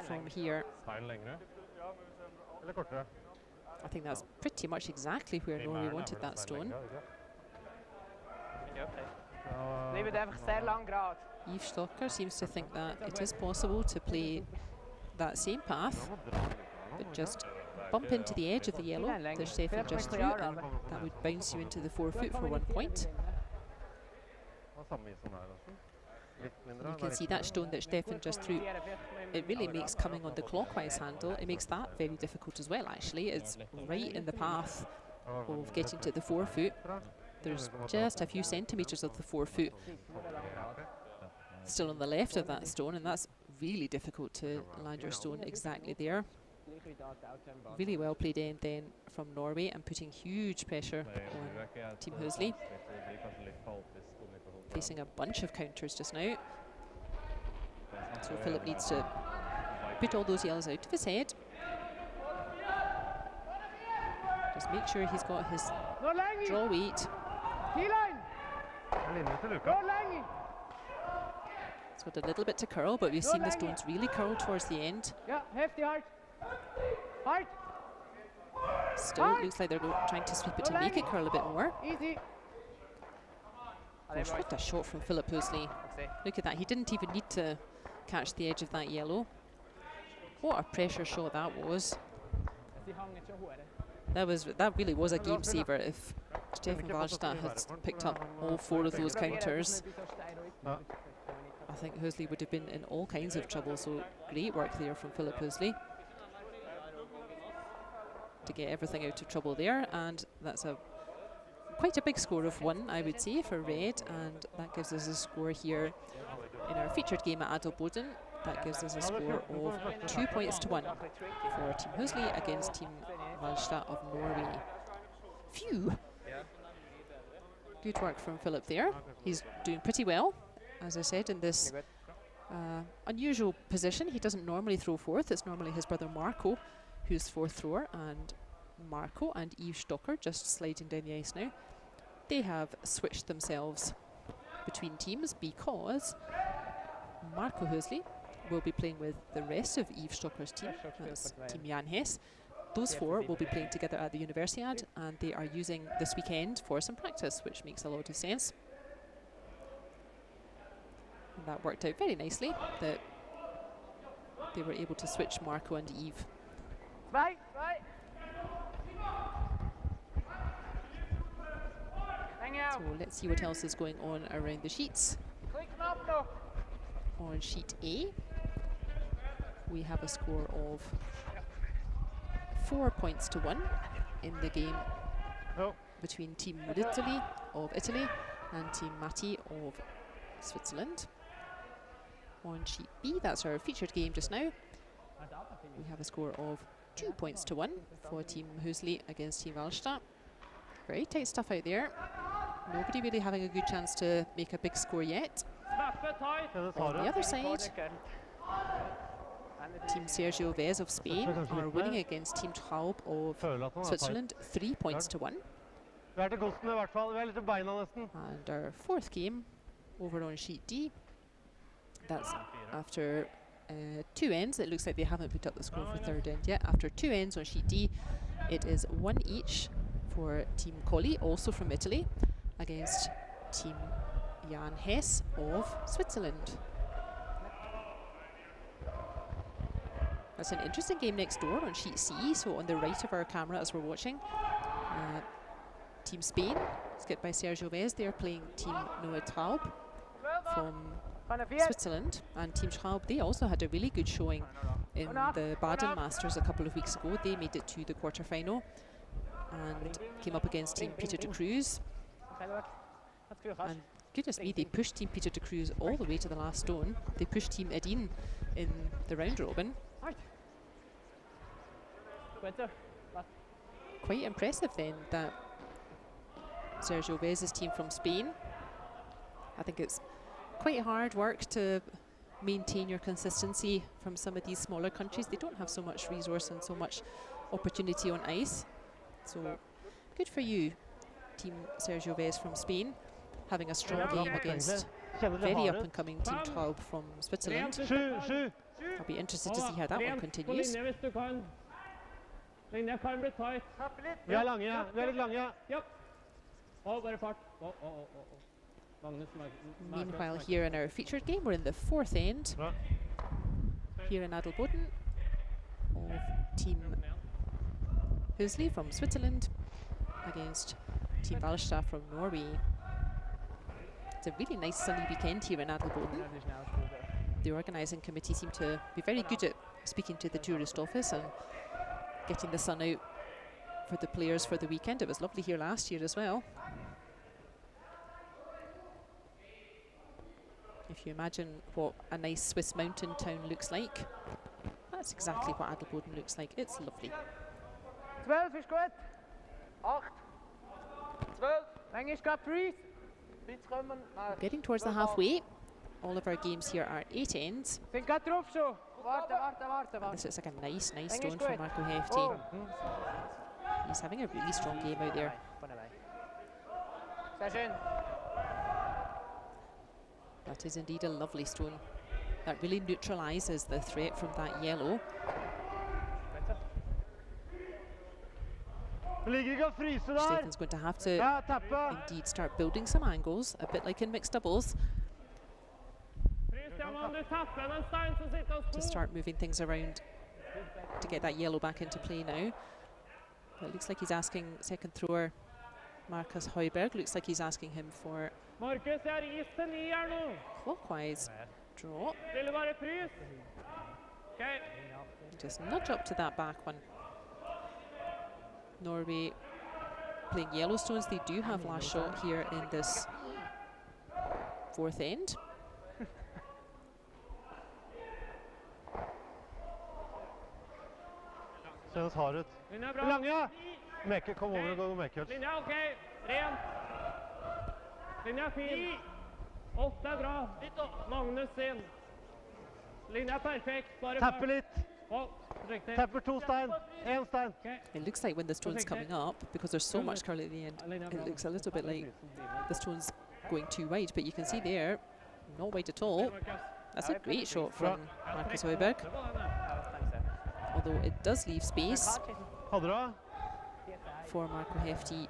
from here? I think that's pretty much exactly where Norway wanted that stone. Yves Stocker seems to think that it is possible to play that same path, but just bump into the edge of the yellow that Stefan just threw, and that would bounce you into the 4-foot for 1 point. You can see that stone that Stefan just threw. It really makes coming on the clockwise handle, it makes that very difficult as well actually. It's right in the path of getting to the 4-foot. There's just a few centimetres of the 4-foot still on the left of that stone, and that's really difficult to land your stone exactly there. Really well played end then from Norway and putting huge pressure on Team Hösli. Facing a bunch of counters just now. So Philip needs to put all those yellows out of his head. Just make sure he's got his draw weight. It's got a little bit to curl, but we've seen the stones really curl towards the end. Still, it looks like they're trying to sweep it to make it curl a bit more. Gosh, what a shot from Philip Hösli. Look at that, he didn't even need to catch the edge of that yellow. What a pressure shot that was. That really was a game saver if Stefan Walstad had picked up all 4 of those counters. I think Hösli would have been in all kinds of trouble, so great work there from Philip Hösli to get everything out of trouble there, and that's quite a big score of 1, I would say, for red, and that gives us a score here in our featured game at ADELBODEN. That gives us a score of 2 points to 1 for Team Hösli against Team Walstad of Norway. Phew! Good work from Philip there. He's doing pretty well, as I said, in this unusual position. He doesn't normally throw 4th. It's normally his brother Marco who's 4th thrower, and Marco and Yves Stocker just sliding down the ice now. They have switched themselves between teams because Marco Hösli will be playing with the rest of Yves Stocker's team. That's Team Hess. Those 4 will be playing together at the Universiade, and they are using this weekend for some practice, which makes a lot of sense. And that worked out very nicely, that they were able to switch Marco and Yves. So let's see what else is going on around the sheets. On sheet A, we have a score of 4 points to 1 in the game between Team Italy of Italy and Team Matti of Switzerland. On sheet B, that's our featured game just now, we have a score of 2 points to 1 for Team Hösli against Team Walstad. Very tight stuff out there. Nobody really having a good chance to make a big score yet. On the other side, Team Sergio Vez of Spain are winning against Team Traub of Switzerland 3 points to 1. And our fourth game over on sheet D, that's after 2 ends. It looks like they haven't put up the score for third end yet. After 2 ends on sheet D, it is 1 each for Team Colli, also from Italy, against Team Jan Hess of Switzerland. That's an interesting game next door on sheet C, so on the right of our camera as we're watching. Team Spain, skipped by Sergio Vez, they're playing Team Noah Traub from Switzerland. And Team Traub, they also had a really good showing in the Baden Masters a couple of weeks ago. They made it to the quarterfinal and came up against Team Peter de Cruz. And goodness me, they pushed Team Peter de Cruz all the way to the last stone. They pushed Team Edin in the round robin. Quite impressive then that Sergio Vez's team from Spain. I think it's quite hard work to maintain your consistency from some of these smaller countries. They don't have so much resource and so much opportunity on ice. So good for you, Team Sergio Vez from Spain, having a strong game against very up-and-coming Team Traub from Switzerland. I'll be interested to see how that one continues. Meanwhile, here in our featured game, we're in the fourth end. Here in ADELBODEN of Team Hösli from Switzerland against Team Walstad from Norway. It's a really nice sunny weekend here in ADELBODEN. The organising committee seem to be very good at speaking to the tourist office and getting the sun out for the players for the weekend. It was lovely here last year as well. If you imagine what a nice Swiss mountain town looks like, that's exactly what ADELBODEN looks like. It's lovely. 12 is good. 8. 12. English got freeze. Getting towards the halfway. All of our games here are 8 ends. This looks like a nice stone for Marco Hefti. He's having a really strong game out there. That is indeed a lovely stone. That really neutralises the threat from that yellow. Stefan's going to have to indeed start building some angles, a bit like in mixed doubles, to start moving things around to get that yellow back into play now. But it looks like he's asking second thrower Marcus Højberg, looks like he's asking him for clockwise draw. Just nudge up to that back one. Norway playing yellow stones. They do have last shot here in this fourth end. Kjennes hard ut. Lange! Meke, kom over og gå med Meke. Linja, ok. Ren. Linja fin. 8 bra. Magnus sin. Linja perfekt. Bare Tappe litt. Tapper 2 stein. 1 stein. It looks like when the stone's coming up, because there's so much curl at the end, it looks a little bit like the stone's going too wide, but you can see there, not wide at all. That's a great shot from Marcus Højberg. Although it does leave space for Marco Hefti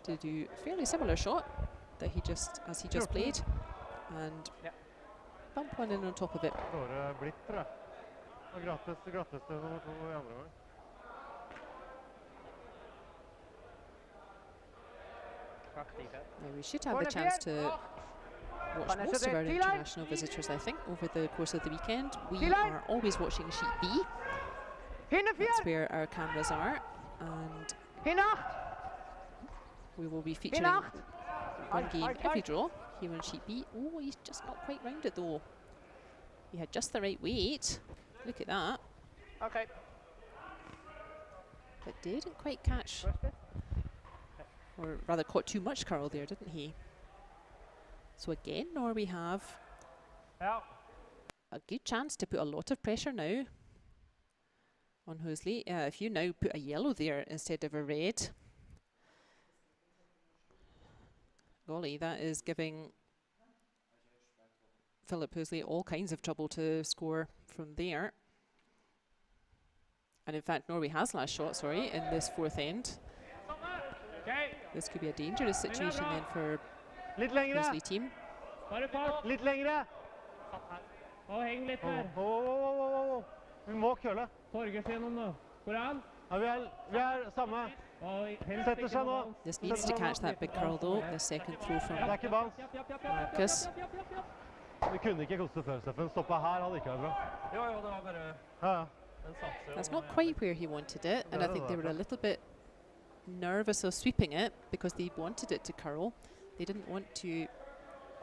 to do a fairly similar shot that he just played, and bump one in on top of it. Now we should have the chance to watch most of our international visitors, I think, over the course of the weekend. We are always watching sheet B. That's where our cameras are, and we will be featuring one game every draw here on sheet B. Oh, he's just not quite round it though. He had just the right weight. Look at that. Okay. But didn't quite catch, or rather caught too much curl there, didn't he? So again, Norway have a good chance to put a lot of pressure now on Hösli. If you now put a yellow there instead of a red, golly, that is giving Philip Hösli all kinds of trouble to score from there. And in fact, Norway has last shot, sorry, in this fourth end. This could be a dangerous situation then for Hösli team. Litt lengre! Og heng litt her. Vi må kølle. Torgers gjennom nå. Hvor er han? Ja, vi er samme. Setter seg nå. This needs to catch that big curl though, the second throw from Det er ikke bans. Marcus. Vi kunne ikke koste før, Steffen. Stoppet her hadde ikke vært bra. Jo, det var bare... Ja. That's not quite where he wanted it, and I think they were a little bit nervous of sweeping it because they wanted it to curl. They didn't want to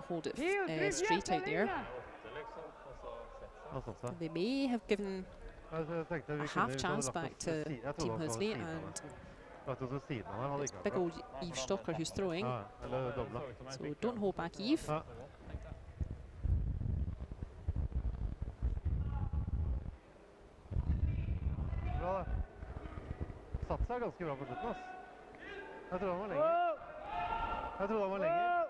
hold it straight out there. And they may have given a half chance back to Team Hösli, and it's big old Eve Stocker who's throwing. So don't hold back, Eve. Bra det. Satt seg ganske bra på slutten, ass. Jeg trodde han var lenger.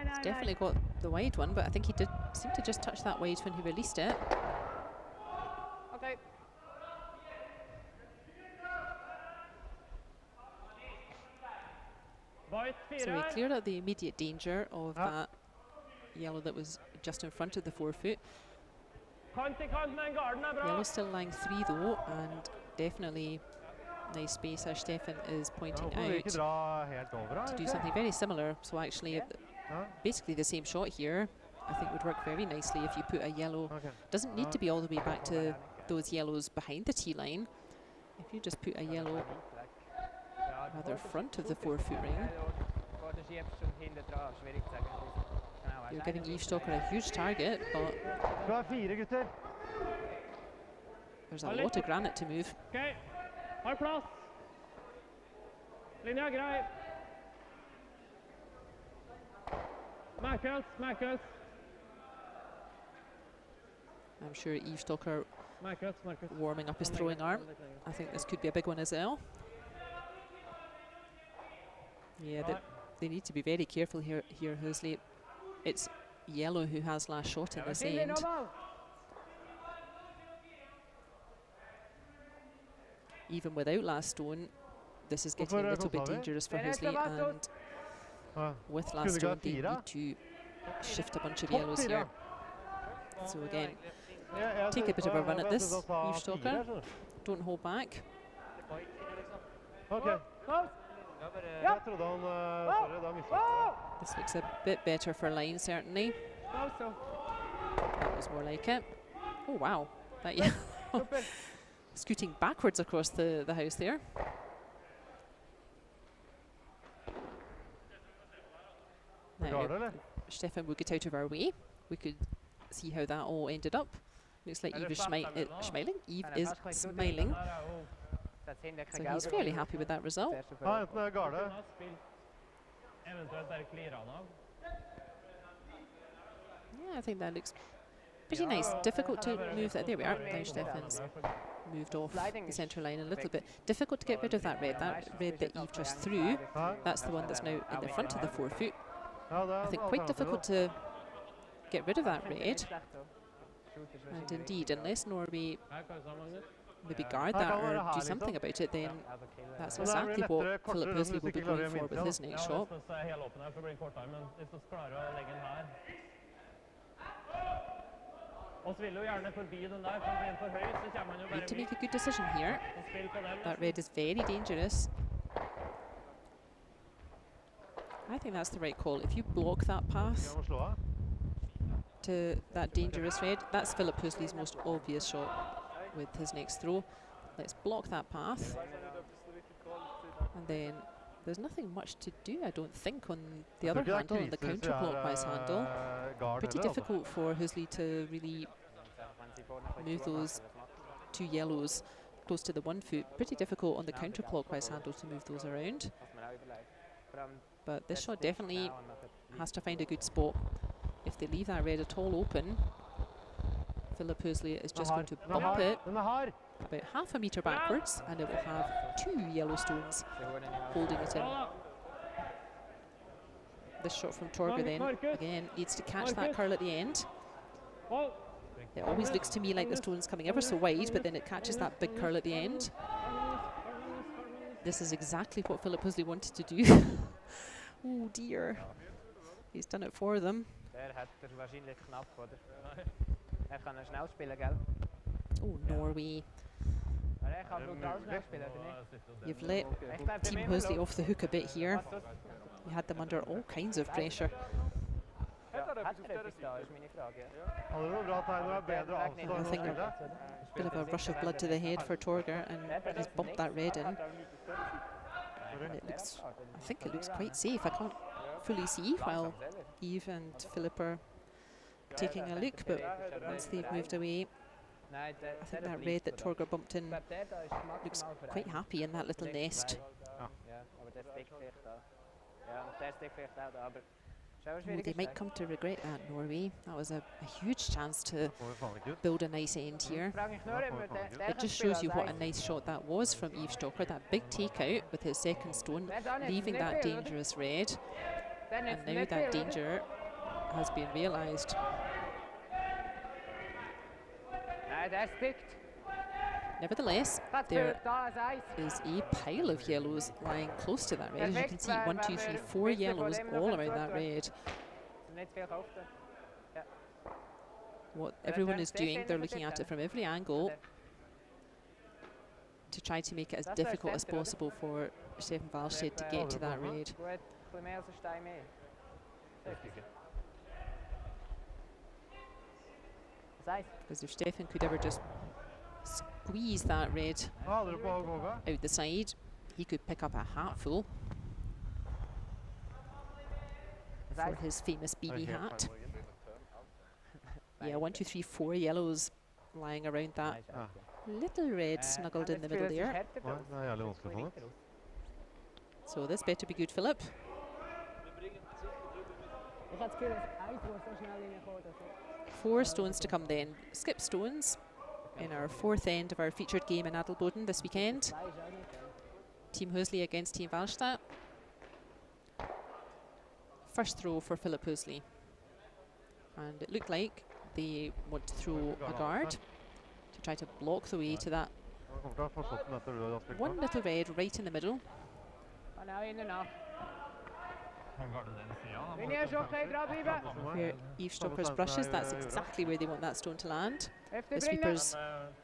He's definitely got the wide one, but I think he did seem to just touch that wide when he released it. Okay. So we cleared out the immediate danger of that yellow that was just in front of the forefoot. Yellow still lying 3 though, and definitely nice space as Stefan is pointing out to do something very similar. So actually basically the same shot here I think would work very nicely if you put a yellow. Doesn't need to be all the way back to those yellows behind the tee line. If you just put a yellow rather front of the forefoot ring, you're giving Eve Stocker a huge target, but there's a lot of granite to move. Okay, har plass. Linja grei. Marcus. I'm sure Eve Stocker warming up his throwing arm. I think this could be a big one as well. Yeah, they need to be very careful here, Hösli. It's yellow who has last shot in this end. Even without last stone, this is getting a little bit dangerous for Hösli, and with last stone they need to shift a bunch of yellows here. So again, take a bit of a run at this, Eve Stocker. Don't hold back. Okay. This looks a bit better for line, certainly. That was more like it. Oh wow, that yellow scooting backwards across the house there. Now, Stefan will get out of our way. We could see how that all ended up. Looks like Eve is smiling. Eve is smiling. So he's fairly happy with that result. Yeah, I think that looks pretty nice. Difficult to move that. There we are. Now Stefan's moved off the centre line a little bit. Difficult to get rid of that red. That red that Eve just threw, that's the one that's now in the front of the forefoot. I think quite difficult to get rid of that red. And indeed, unless Norway maybe guard that or do something about it, then that's exactly what Philip Hösli will be going for with his next shot. Need to make a good decision here. That red is very dangerous. I think that's the right call. If you block that path to that dangerous red, that's Philip Hösli's most obvious shot with his next throw. Let's block that path. And then there's nothing much to do, I don't think, on the other handle, on the counterclockwise handle. Pretty difficult for Hösli to really move those 2 yellows close to the 1 foot. Pretty difficult on the counterclockwise handle to move those around. But this shot definitely has to find a good spot if they leave that red at all open, Philip Hösli is just going to bump it about half a metre backwards, and it will have 2 yellow stones holding it in. This shot from Torger then, again, needs to catch that curl at the end. It always looks to me like the stone's coming ever so wide, but then it catches that big curl at the end. This is exactly what Philip Hösli wanted to do. Oh dear. He's done it for them. Oh, Norway. You've let Team Hösli off the hook a bit here. You had them under all kinds of pressure. I think a bit of a rush of blood to the head for Torger, and he's bumped that red in. And it looks, I think it looks quite safe. I can't fully see while Yves and Philip are taking a look, but once they've moved away, I think that red that Torger bumped in looks quite happy in that little nest. Oh, they might come to regret that, Norway. That was a huge chance to build a nice end here. It just shows you what a nice shot that was from Yves Stocker, that big takeout with his second stone, leaving that dangerous red. And now that danger has been realised. Nevertheless, there is a pile of yellows lying close to that red. As you can see, 1, 2, 3, 4 yellows all around that red. What everyone is doing, they're looking at it from every angle to try to make it as difficult as possible for Stefan Walstad to get to that red. Because if Stefan could ever just squeeze that red out the side, he could pick up a hatful for his famous BB hat. Yeah, 1, 2, 3, 4 yellows lying around that little red snuggled in the middle there. So this better be good, Philip. 4 stones to come then. Skip stones in our 4th end of our featured game in ADELBODEN this weekend. Team Hösli against Team Walstad. First throw for Philip Hösli. And it looked like they want to throw a guard to try to block the way to that one little red right in the middle. Where Yves Stocker's brushes, that's exactly where they want that stone to land. The sweepers,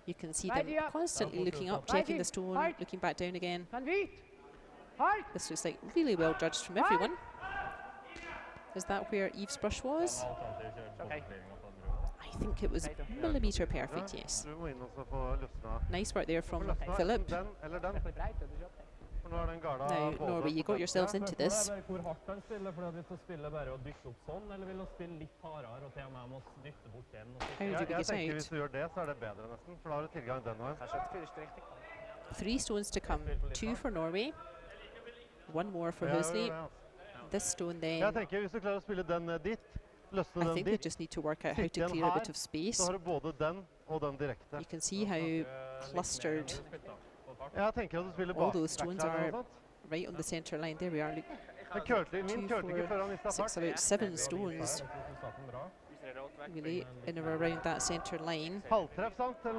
you can see them constantly looking up, checking the stone, looking back down again. This looks like really well judged from everyone. Is that where Yves' brush was? I think it was millimetre perfect, yes. Nice work there from Philip. Now, Norway, you got yourselves into this. How do we get out? 3 stones to come, 2 for Norway, 1 more for Hösli. This stone then, I think they just need to work out how to clear a bit of space. You can see how clustered all those stones are right on the centre line. There we are. Look, 2, 4, 6, about 7 stones really in or around that centre line. Not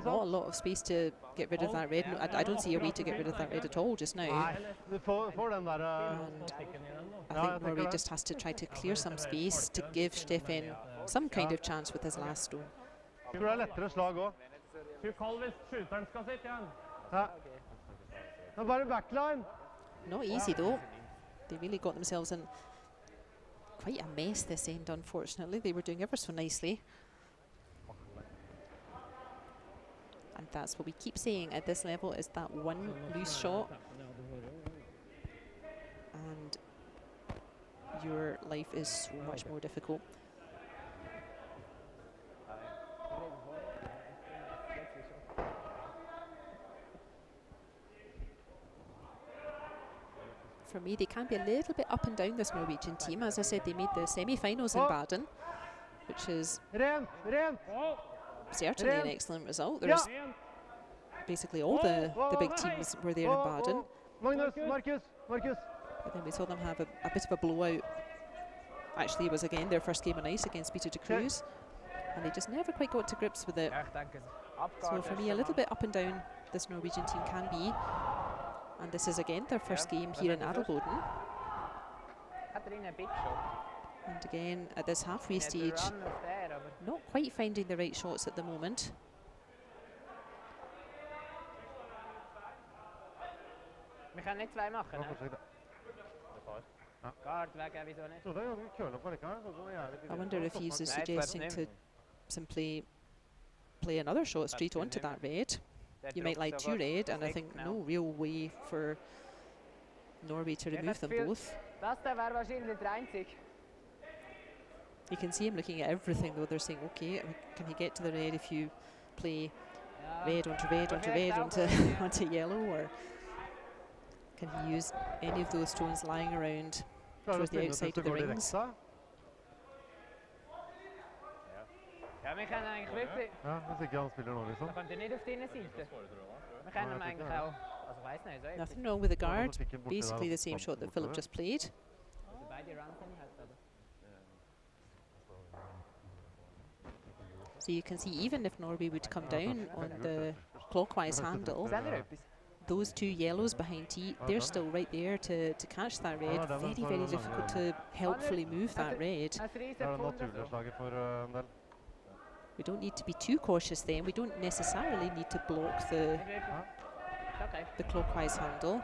a lot of space to get rid of that red. No, I don't see a way to get rid of that red at all just now. And I think Norway just has to try to clear some space to give Stefan some kind of chance with his last stone. Not easy though. They really got themselves in quite a mess this end, unfortunately. They were doing ever so nicely. And that's what we keep saying at this level, is that one loose shot and your life is so much more difficult. For me, they can be a little bit up and down, this Norwegian team. As I said, they made the semi-finals in Baden. which is Rent! certainly an excellent result. There's basically all the big teams were there in Baden. Magnus, Marcus! But then we saw them have a bit of a blowout. Actually, it was again their first game on ice against Peter de Cruz, and they just never quite got to grips with it. So for me, a little bit up and down this Norwegian team can be. And this is again their first game here in ADELBODEN. And again, at this halfway stage, not quite finding the right shots at the moment. Wir können nicht zwei machen, ne? Guard weg, wieso nicht? I wonder if he's suggesting to simply play another shot straight onto that red. You might like two red, and I think no real way for Norway to remove them both. Das da wäre wahrscheinlich der einzige. You can see him looking at everything though. They're saying, okay, can he get to the red if you play red onto red onto red onto, onto yellow, or can he use any of those stones lying around towards the outside of the rings? Ja, wir können eigentlich wirklich... Ja, hvis ikke han spiller nå, liksom. Da kan du nicht auf deiner Seite. Wir können eigentlich auch... Also, weiß nicht, so Nothing wrong with the guard. Basically the same shot that Philip just played. Also beide Runs sind halt, oder? So you can see even if Norway would come down on the clockwise handle, those two yellows behind T, they're still right there to catch that red. Very, very difficult to helpfully move that red. We don't need to be too cautious then. We don't necessarily need to block the clockwise handle,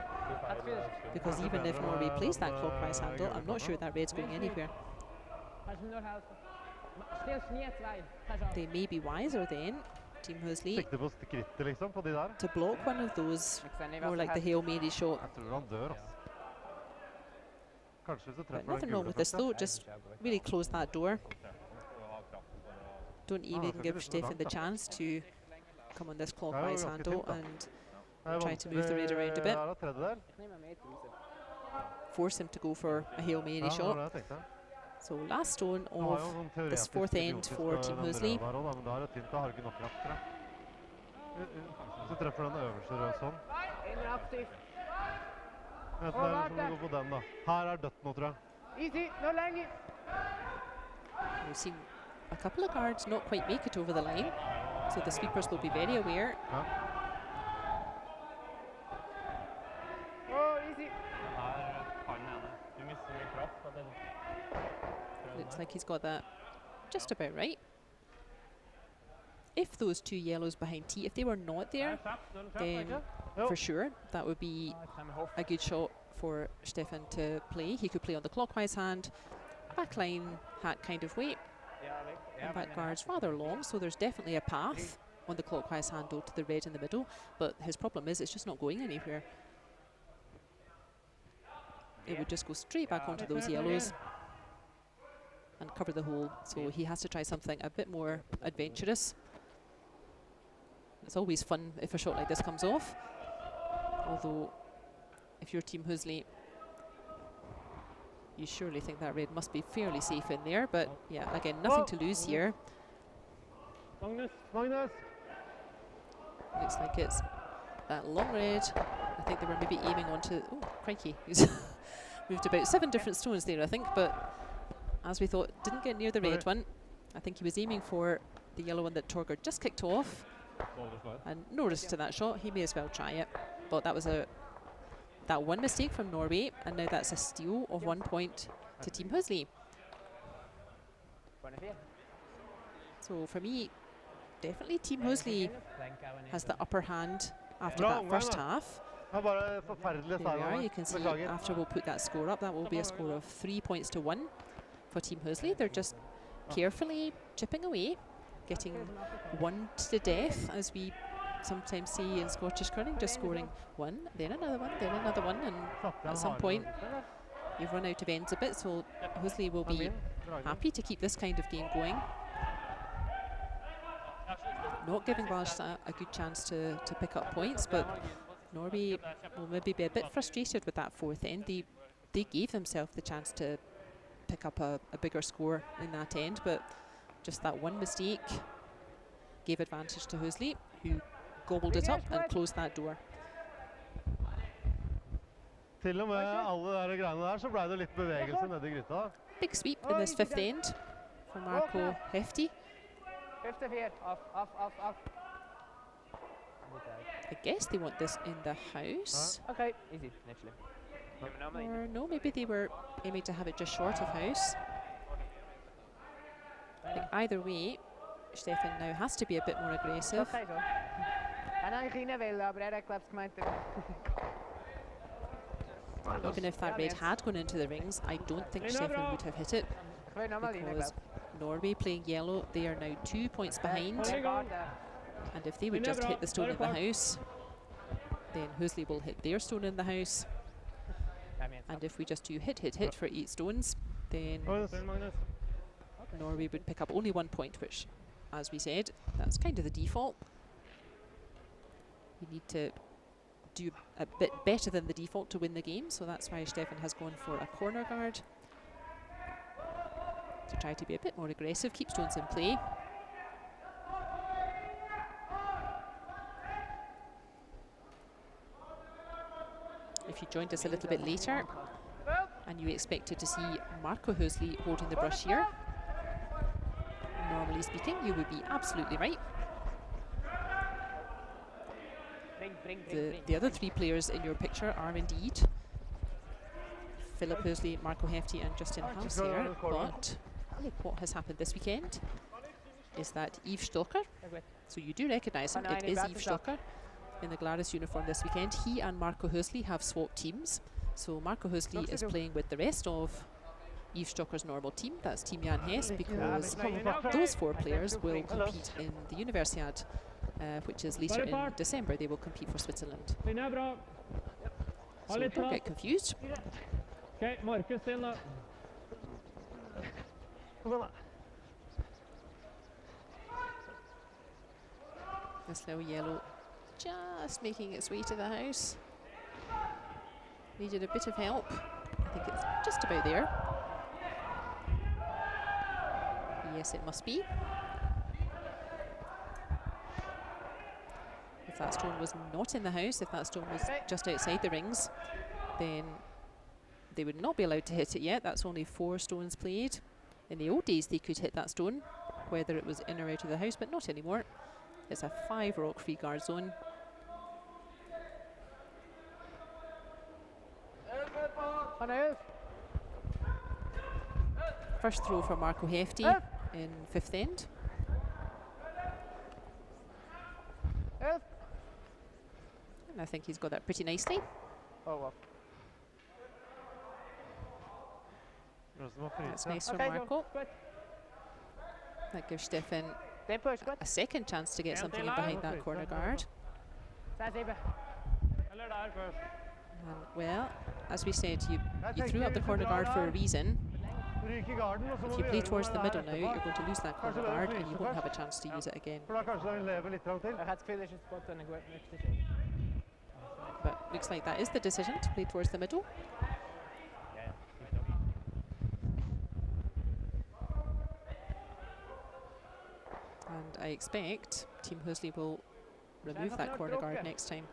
because even if Norway plays that clockwise handle, I'm not sure that red's going anywhere. They may be wiser then, Team Hösli, to block one of those, more like the Hail Mary shot. But nothing wrong with this though, just really close that door. Don't even give Stefan the chance to come on this clockwise handle and try to move the red around a bit. Force him to go for a Hail Mary shot. So last stone of this fourth end for Team Hösli. Så treffer den øverste rød sånn. Vent, så må du gå på den da. Her dødt nå, tror jeg. Easy, no lenger. We've seen a couple of guards not quite make it over the line, so the sweepers will be very aware. Oh, easy. Looks like he's got that just about right. If those two yellows behind T, if they were not there, then for sure that would be a good shot for Stefan to play. He could play on the clockwise hand, backline hat kind of way. And that guard's rather long, so there's definitely a path on the clockwise handle to the red in the middle, but his problem is it's just not going anywhere. It would just go straight back onto those yellows and cover the hole, so he has to try something a bit more adventurous. It's always fun if a shot like this comes off, although if you're Team Hösli, you surely think that red must be fairly safe in there, but yeah, again, nothing to lose here. Magnus! Looks like it's that long red. I think they were maybe aiming onto, oh, crikey. He's moved about 7 different stones there, I think, but as we thought, didn't get near the red one. I think he was aiming for the yellow one that Torger just kicked off. And no risk to that shot, he may as well try it. But that was that one mistake from Norway, and now that's a steal of 1 point to Team Hösli. So for me, definitely Team Hösli has the upper hand after that first half. There we are, you can see after we'll put that score up, that will be a score of 3 points to 1 for Team Hösli. They're just carefully chipping away, getting one to death, as we sometimes see in Scottish curling, just scoring one, then another one, then another one, and at some point you've run out of ends a bit, so Hösli will be happy to keep this kind of game going. Not giving Walstad a good chance to pick up points, but Norway will maybe be a bit frustrated with that fourth end. They gave themselves the chance to pick up a bigger score in that end, but just that one mistake gave advantage to Hösli, who gobbled it up and closed that door. Til og med alle de greiene der så ble det litt bevegelse nede I gryta. Big sweep in this fifth end for Marco Hefti. I guess they want this in the house. Okay, easy, literally. Or no, maybe they were aiming to have it just short of house. Like either way, Stefan now has to be a bit more aggressive. Even if that red had gone into the rings, I don't think Stefan would have hit it, because Norway playing yellow, they are now 2 points behind, and if they would just hit the stone in the house, then Hösli will hit their stone in the house, and if we just do hit for 8 stones, then Norway would pick up only 1 point, which, as we said, that's kind of the default. You need to do a bit better than the default to win the game, so that's why Stefan has gone for a corner guard to try to be a bit more aggressive, keep stones in play. If you joined us a little bit later and you expected to see Marco Hösli holding the brush here, normally speaking, you would be absolutely right. The other 3 players in your picture are indeed Philip Hösli, Marco Hefti and Justin Mercier, but what has happened this weekend is that Yves Stocker, so you do recognise him, it is Yves Stocker in the Glarus uniform this weekend. He and Marco Hösli have swapped teams, so Marco Hösli is playing with the rest of Yves Stocker's normal team, that's Team Jan Hess, because those 4 players will compete in the Universiad, which is later in December. They will compete for Switzerland. So don't get confused. Okay, Marcus in da. This little yellow just making its way to the house. Needed a bit of help. I think it's just about there. Yes, it must be. If that stone was not in the house, if that stone was just outside the rings, then they would not be allowed to hit it yet. That's only 4 stones played. In the old days, they could hit that stone, whether it was in or out of the house, but not anymore. It's a 5 rock free guard zone. First throw for Marco Hefti in 5th end. And I think he's got that pretty nicely. Oh well. That's nice from Marco. That gives Stefan a second chance to get something in behind that corner guard. And well, as we said, you threw up the corner guard for a reason. If you play towards the middle now, you're going to lose that corner guard and you won't have a chance to use it again. But looks like that is the decision, to play towards the middle. And I expect Team Hösli will remove that corner guard next time.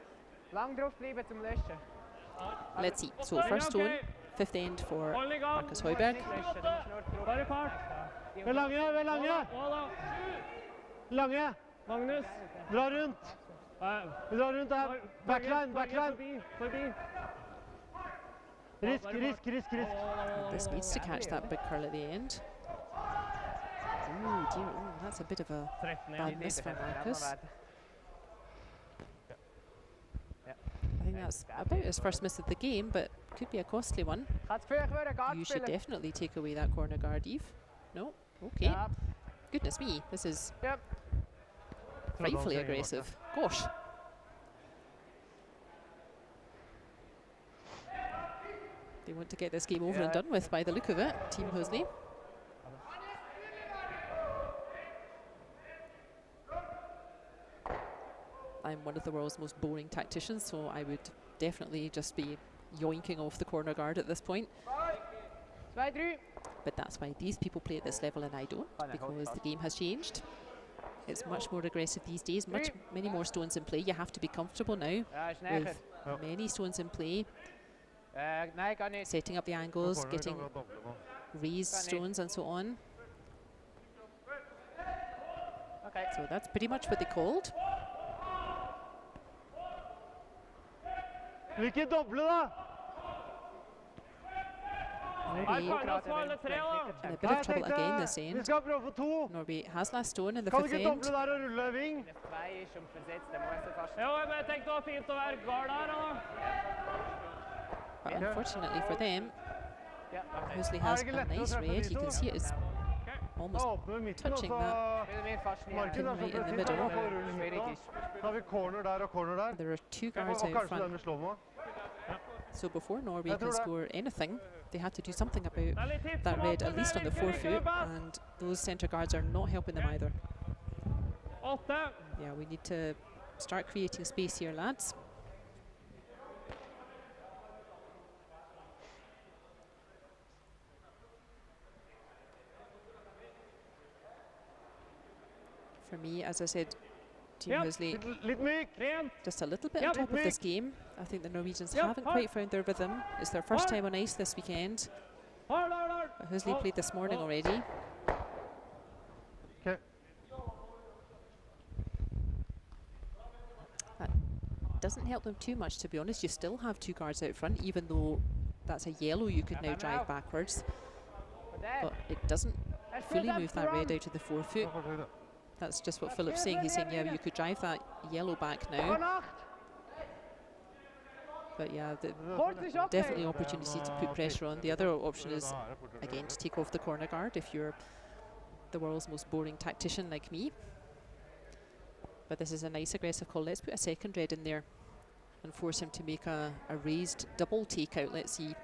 Let's see. So first stone, 5th end for Marcus Højberg. Lange! Magnus! Dra rundt! Dra rundt her! Backline! Risk! This needs to catch that big curl at the end. Oh dear, that's a bit of a bad miss for Marcus. I think that's about his first miss of the game, but could be a costly one. You should definitely take away that corner guard, Eve. No? Okay. Goodness me, this is frightfully aggressive. Gosh. They want to get this game over and done with by the look of it, Team Hösli. I'm one of the world's most boring tacticians, so I would definitely just be yoinking off the corner guard at this point. But that's why these people play at this level and I don't, because the game has changed. It's much more aggressive these days, many more stones in play. You have to be comfortable now with many stones in play. Setting up the angles, getting raised stones and so on. So that's pretty much what they called. Lykke doble da! Norway in a bit of trouble again this end. Vi skal prøve for 2. Norway has last stone in the Kan du fifth ikke end. doble der og rulle ving? But unfortunately for them, Hösli has a nice red. You can see it is almost touching that pin right in the middle. Da har vi corner der og corner der. There are 2 guards out front. So before Norway can score anything, they had to do something about that red, at least on the forefoot, and those centre guards are not helping them either. Yeah, we need to start creating space here, lads. For me, as I said, Team Hösli just a little bit on top of this game. I think the Norwegians haven't quite found their rhythm. It's their first time on ice this weekend. But Hösli played this morning already. Okay. That doesn't help them too much, to be honest. You still have 2 guards out front, even though that's a yellow you could now drive backwards. But it doesn't fully move that red out of the forefoot. That's just what Philip's saying. He's saying, yeah, you could drive that yellow back now. But yeah, definitely opportunity to put pressure on. The other option is, again, to take off the corner guard if you're the world's most boring tactician like me. But this is a nice aggressive call. Let's put a second red in there and force him to make a raised double takeout. Let's see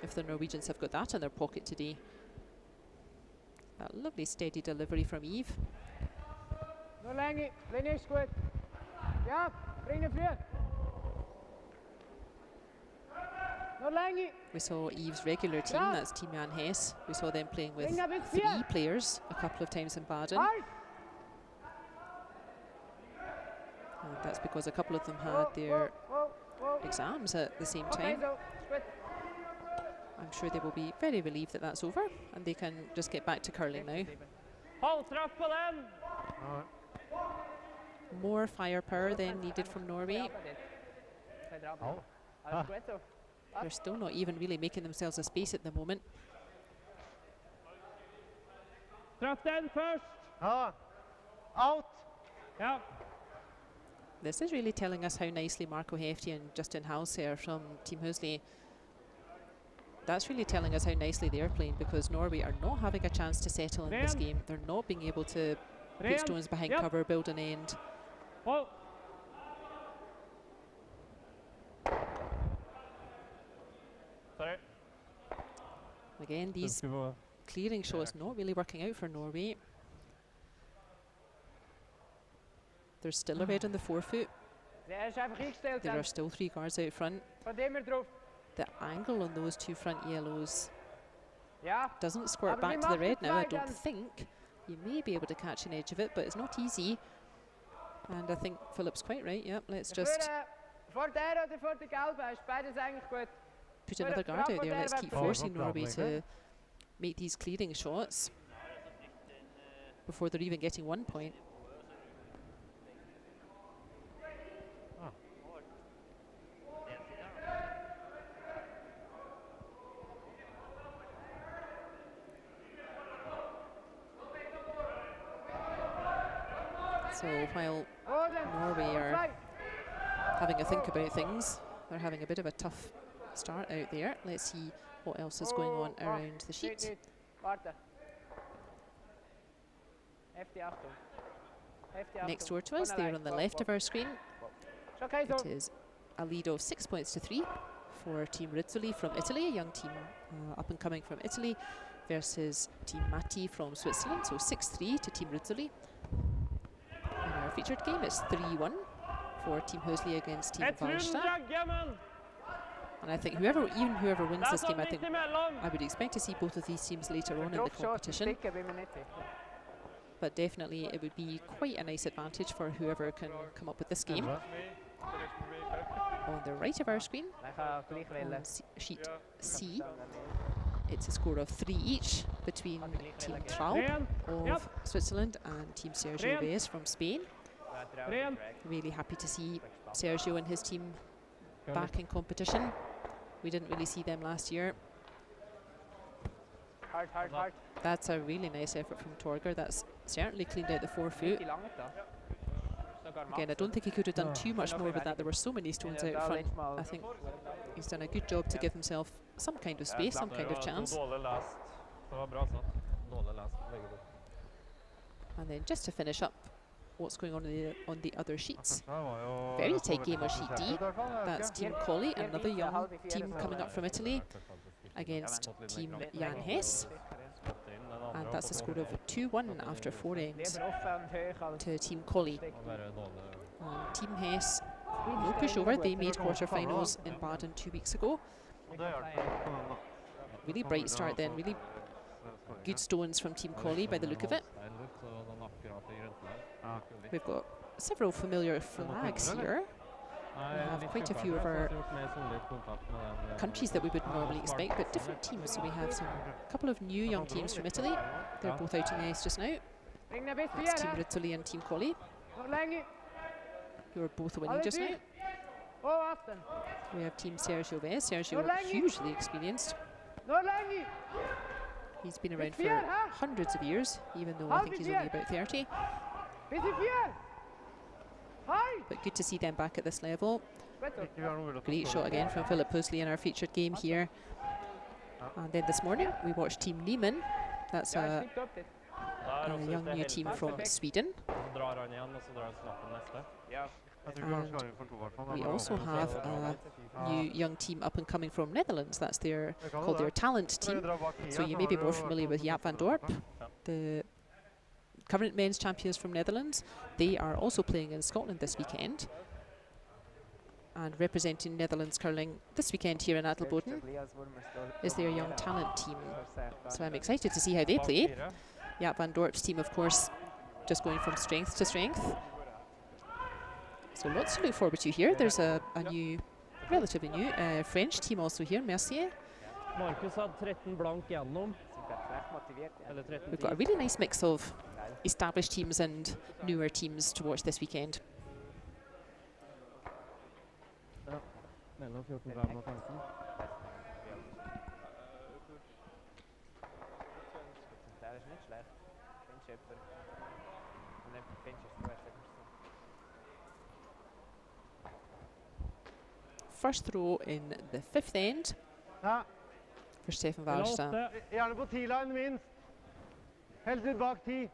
if the Norwegians have got that in their pocket today. That lovely steady delivery from Eve. Nog lenger, linje skudd. Ja, bring det frem. Nog lenger. We saw Eve's regular team, that's Team and Hess. We saw them playing with 3 players a couple of times in Baden. And that's because a couple of them had their exams at the same time. I'm sure they will be very relieved that that's over and they can just get back to curling now. More firepower then needed from Norway. They're still not even really making themselves a space at the moment. Out! This is really telling us how nicely Marco Hefti and Justin Halser from Team Hösli, that's really telling us how nicely they're playing, because Norway are not having a chance to settle in this game. They're not being able to put stones behind cover, build an end. Again, these clearing shots not really working out for Norway. There's still a red on the forefoot. There are still 3 guards out front. The angle on those 2 front yellows doesn't squirt back to the red now, I don't think. You may be able to catch an edge of it, but it's not easy. And I think Philip's quite right. Yeah, let's just put another guard out there. Let's keep forcing Norway to make these clearing shots before they're even getting 1 point. So while Norway are having a think about things, they're having a bit of a tough start out there. Let's see what else is going on around the sheet. Next door to us, there on the left of our screen, it is a lead of 6 points to 3 for Team Rizzoli from Italy, a young team up and coming from Italy, versus Team Matti from Switzerland, so 6-3 to Team Rizzoli. In our featured game, it's 3-1 for Team Hösli against Team Walstad. And I think whoever wins this game, I would expect to see both of these teams later on in the competition. But definitely it would be quite a nice advantage for whoever can come up with this game. On the right of our screen, on sheet C, it's a score of 3 each between Team Traub of Switzerland and Team Sergio Reyes from Spain. Really happy to see Sergio and his team back in competition. We didn't really see them last year. Hard. That's a really nice effort from Torger. That's certainly cleaned out the forefoot. Again, I don't think he could have done too much more with that. There were so many stones out front. I think he's done a good job to give himself some kind of space, some kind of chance. And then just to finish up what's going on the other sheets. Very tight game on sheet D. That's Team Colli, another young team coming up from Italy, against Team Jan Hess. And that's a score of 2-1 after 4 ends to Team Colli. And Team Hess, no pushover. They made quarterfinals in Baden 2 weeks ago. Really bright start then, really good stones from Team Colli by the look of it. We've got several familiar flags here. We have quite a few of our countries that we would normally expect, but different teams. So we have a couple of new young teams from Italy. They're both out on the ice just now. That's Team Rizzoli and Team Colli, who are both winning just now. We have Team Sergio Reyes. Sergio, hugely experienced. He's been around for hundreds of years, even though I think he's only about 30. But good to see them back at this level. Great shot again from Philip Hösli in our featured game here. And then this morning we watched Team Nyman. That's a young new team from Sweden. And we also have a new young team up and coming from Netherlands. That's called their talent team. So you may be more familiar with Jaap van Dorp, the current men's champions from Netherlands. They are also playing in Scotland this weekend and representing Netherlands curling this weekend here in ADELBODEN is their young talent team. So I'm excited to see how they play. Jaap van Dorp's team, of course, just going from strength to strength. So lots to look forward to here. There's a new, relatively new, French team also here, Mercier. We've got a really nice mix of established teams and newer teams to watch this weekend. First throw in the 5th end for Stefan Walstad. Gjerne på 10-line minst. Helst litt bak 10.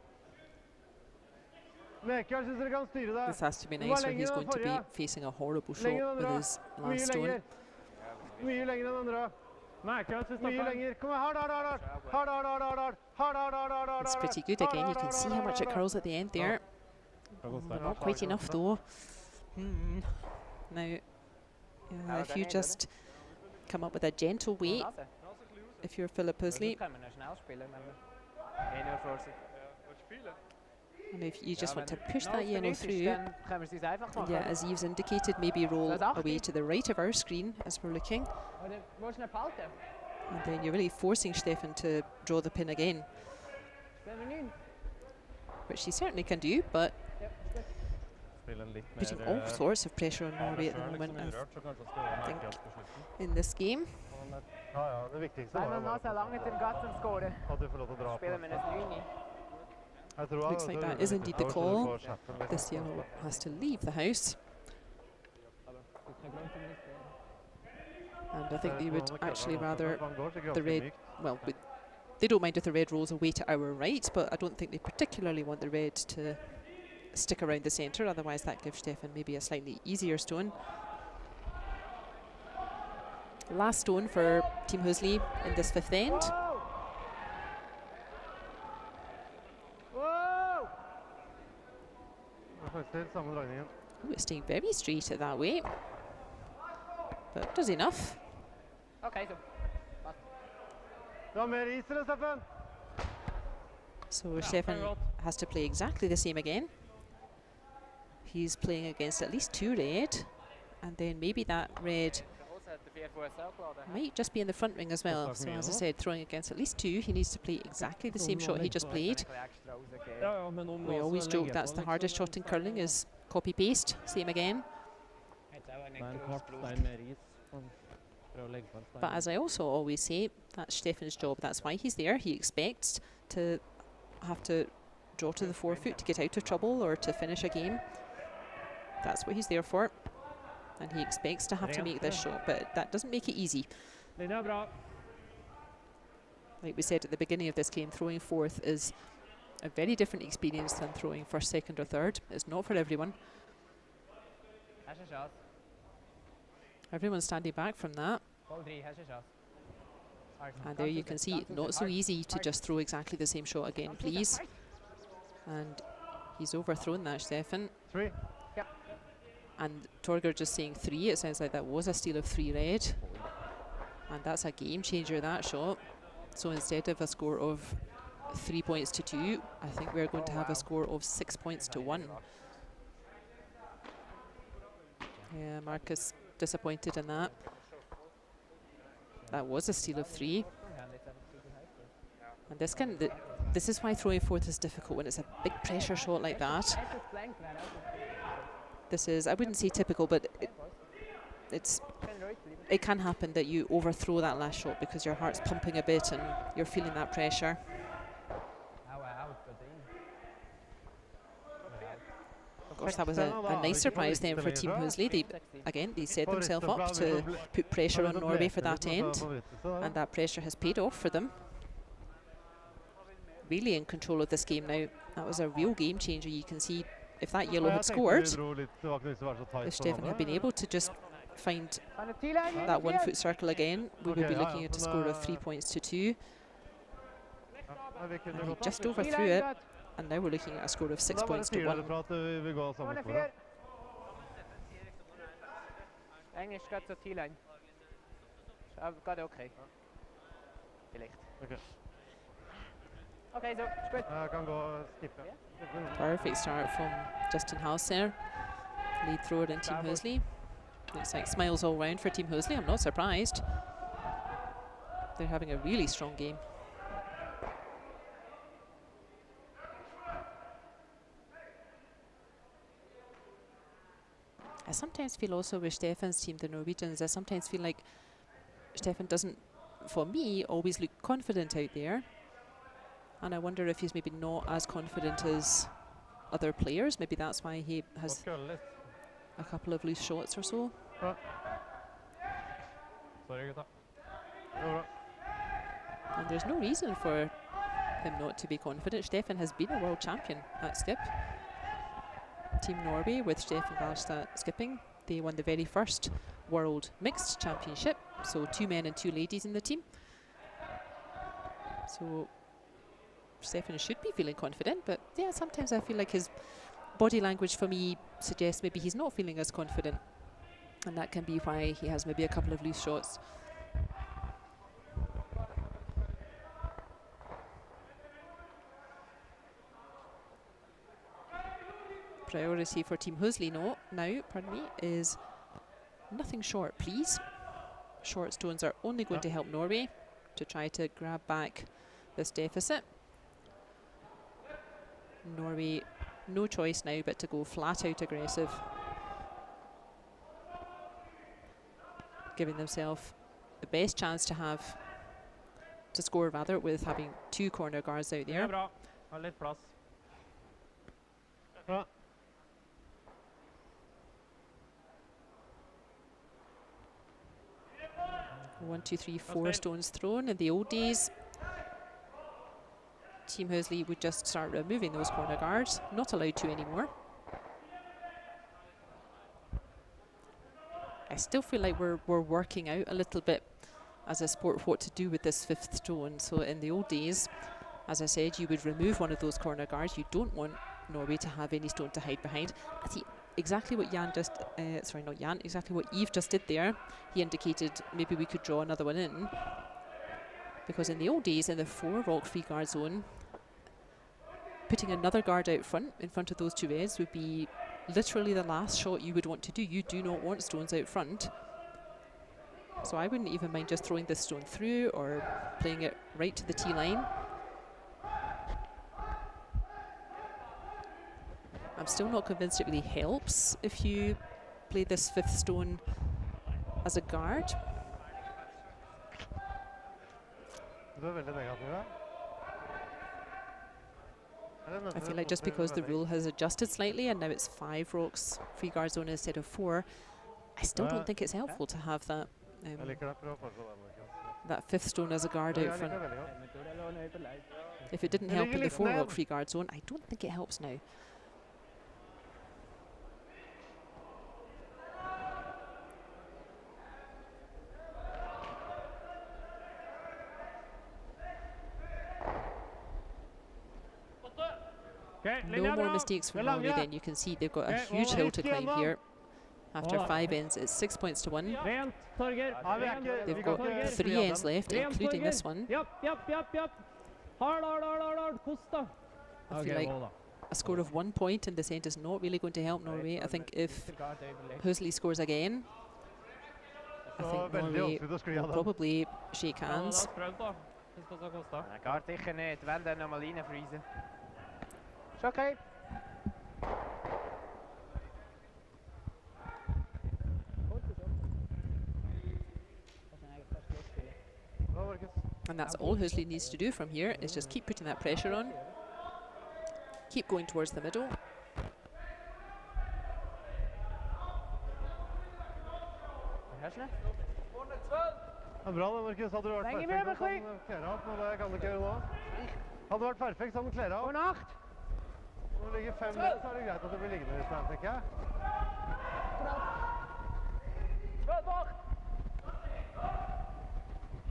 Mercier synes dere kan styre det. This has to be nice, or he's going to be facing a horrible shot with his last stone. Mye lenger enn andre. Mye lenger. Kom igjen, hard. It's pretty good again. You can see how much it curls at the end there. Not quite enough though. Now, if you just come up with a gentle weight, if you're Philip Hösli, and if you just want to push that yellow through, yeah, as Yves indicated, maybe roll away to the right of our screen as we're looking. And then you're really forcing Stefan to draw the pin again, which he certainly can do, but putting all sorts of pressure on Norway at the moment, I think, in this game. Looks like that is indeed the call. This yellow has to leave the house. And I think they would actually rather the red, well, they don't mind if the red rolls away to our right, but I don't think they particularly want the red to stick around the centre, otherwise that gives Stefan maybe a slightly easier stone. Last stone for Team Hösli in this 5th end. Oh, it's staying very straight at that way, but does enough. Okay, so. Du har mer is, eller, Steffen? So Stefan has to play exactly the same again. He's playing against at least 2 red, and then maybe that red might just be in the front ring as well. So as I said, throwing against at least 2, he needs to play exactly the same shot he just played. We always joke that's the hardest shot in curling, is copy-paste, same again. But as I also always say, that's Stefan's job. That's why he's there. He expects to have to draw to the forefoot to get out of trouble or to finish a game. That's what he's there for. And he expects to have to make this shot, but that doesn't make it easy. Like we said at the beginning of this game, throwing fourth is a very different experience than throwing first, second or third. It's not for everyone. Everyone's standing back from that. And there you can see, not so easy to just throw exactly the same shot again, please. And he's overthrown that, Stefan. 3. And Torger just saying 3. It sounds like that was a steal of 3 red. And that's a game changer, that shot. So instead of a score of 3 points to 2, I think we're going to have a score of 6 points to 1. Yeah, Marcus disappointed in that. That was a steal of 3. And this is why throwing fourth is difficult when it's a big pressure shot like that. This is, I wouldn't say typical, but it can happen that you overthrow that last shot because your heart's pumping a bit and you're feeling that pressure. Of course, that was a nice surprise then for Team Hösli. They set themselves up to put pressure on Norway for that end, and that pressure has paid off for them. Really in control of this game now. That was a real game changer. You can see if that yellow had scored, if Stefan had been able to just find that 1 foot circle again, we would be looking at a score of 3 points to 2. And he just overthrew it, and now we're looking at a score of 6 points to 1. Engelsk got to T-line. So I've got okay. Okay, so it's good. Perfect start from Justin House there. Lead thrower in Team Hösli. Looks like smiles all round for Team Hösli. I'm not surprised. They're having a really strong game. I sometimes feel also with Stefan's team, the Norwegians, I sometimes feel like Stefan doesn't, for me, always look confident out there. And I wonder if he's maybe not as confident as other players. Maybe that's why he has a couple of loose shots or so. And there's no reason for him not to be confident. Stefan has been a world champion at skip. Team Norway with Stefan Walstad skipping, they won the very first World Mixed Championship. So 2 men and 2 ladies in the team. So Stefan should be feeling confident, but yeah, sometimes I feel like his body language for me suggests maybe he's not feeling as confident, and that can be why he has maybe a couple of loose shots. Priority for Team Hösli now, is nothing short, please. Short stones are only going to help Norway to try to grab back this deficit. Norway, no choice now but to go flat out aggressive, giving themselves the best chance to score rather with having 2 corner guards out there. 1, 2, 3, 4 stones thrown. In the old days, Team Hösli would just start removing those corner guards, not allowed to anymore. I still feel like we're working out a little bit as a sport what to do with this 5th stone. So in the old days, as I said, you would remove one of those corner guards. You don't want Norway to have any stone to hide behind. I think exactly what Jan just, sorry, not Jan, exactly what Yves just did there. He indicated maybe we could draw another one in. Because in the old days, in the 4 rock free guard zone, putting another guard out front, in front of those 2 reds, would be literally the last shot you would want to do. You do not want stones out front. So I wouldn't even mind just throwing this stone through or playing it right to the tee line. I'm still not convinced it really helps if you play this 5th stone as a guard. I feel like just because the rule has adjusted slightly and now it's 5 rocks free guard zone instead of 4, I still don't think it's helpful to have that that 5th stone as a guard out front. If it didn't help in the 4 rock free guard zone, I don't think it helps now. No more mistakes from Norway then. You can see they've got a huge hill to climb here. After 5 ends, it's 6 points to 1. They've got 3 ends left, including this one. I feel like a score of 1 point in this end is not really going to help Norway. I think if Hösli scores again, I think Norway will probably shake hands. Is okay. And that's all Hösli needs to do from here, is just keep putting that pressure on. Keep going towards the middle. Bra, Markus. Hadde du vært perfekt, så kler av, men det kan du ikke gjøre nå. Hadde du vært perfekt, så han kler av. Når det ligger 5 meter, så er det greit at det blir liggende litt, tenker jeg.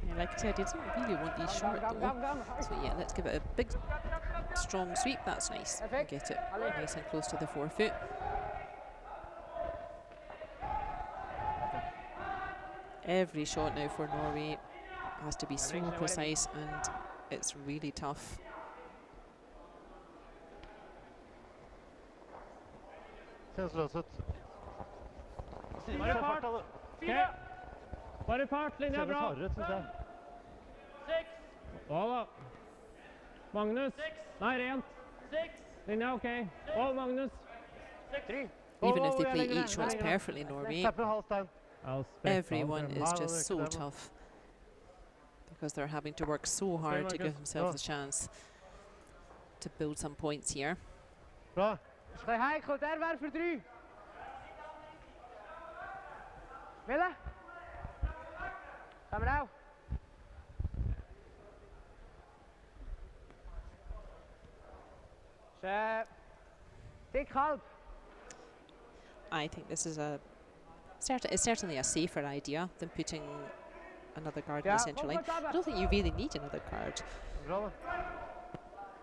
Yeah, like I said, I didn't really want these short though. So yeah, let's give it a big, strong sweep. That's nice. And get it nice and close to the 4-foot. Every shot now for Norway has to be so precise, and it's really tough. Kjennes løs ut. Bare fart, linja bra. Kjennes hardere ut, synes jeg. 6. Bra da. Magnus. Nei, rent. 6. Linja, ok. Og Magnus. 3. Even if they play each shots perfectly, Norway, everyone is just so tough because they're having to work so hard to give themselves a chance to build some points here. Stay high, goed, daar waar voor 3. Willen? Gaan we nou? Take half. I think this is it's certainly a safer idea than putting another guard in the centre line. I don't think you really need another guard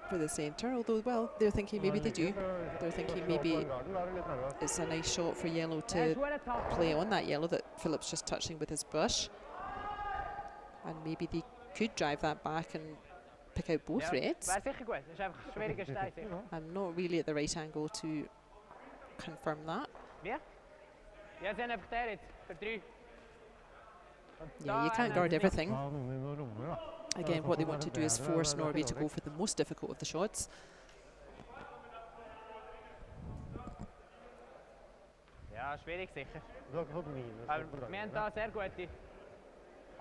for the centre, although, well, they're thinking maybe they do. They're thinking maybe it's a nice shot for yellow to play on that yellow that Philip's just touching with his brush. And maybe they could drive that back and pick out both reds. I'm not really at the right angle to confirm that. Yeah, you can't guard everything. Again, what they want to do is force Norway to go for the most difficult of the shots. Ja, schwierig sicher. Aber wir haben da sehr gute.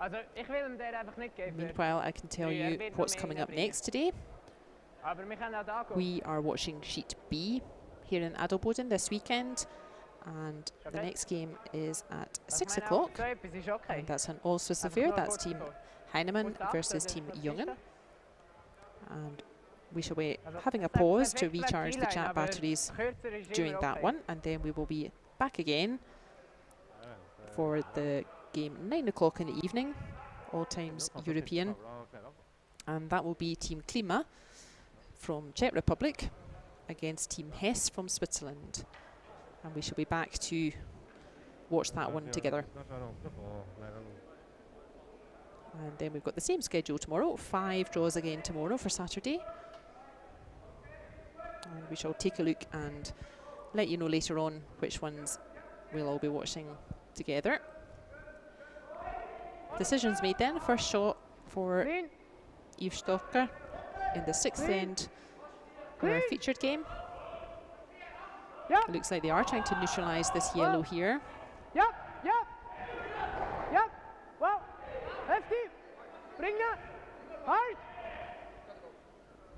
Also, ich will ihm der einfach nicht geben. Meanwhile, I can tell you what's coming up next today. Aber wir können auch da gehen. We are watching Sheet B here in ADELBODEN this weekend. And the next game is at 6 o'clock. And that's an all-Swiss affair. That's Team Heinimann versus Team Jungen. And we shall be having a pause to recharge the chat batteries during that one. And then we will be back again for the game 9 o'clock in the evening, all times European. And that will be Team Klima from Czech Republic against Team Hess from Switzerland. And we shall be back to watch that one together. And then we've got the same schedule tomorrow, 5 draws again tomorrow for Saturday. And we shall take a look and let you know later on which ones we'll all be watching together. Decisions made then. First shot for Yves Stocker in the 6th end featured game. It looks like they are trying to neutralise this yellow here. Well, hefty. Bring that. Hard.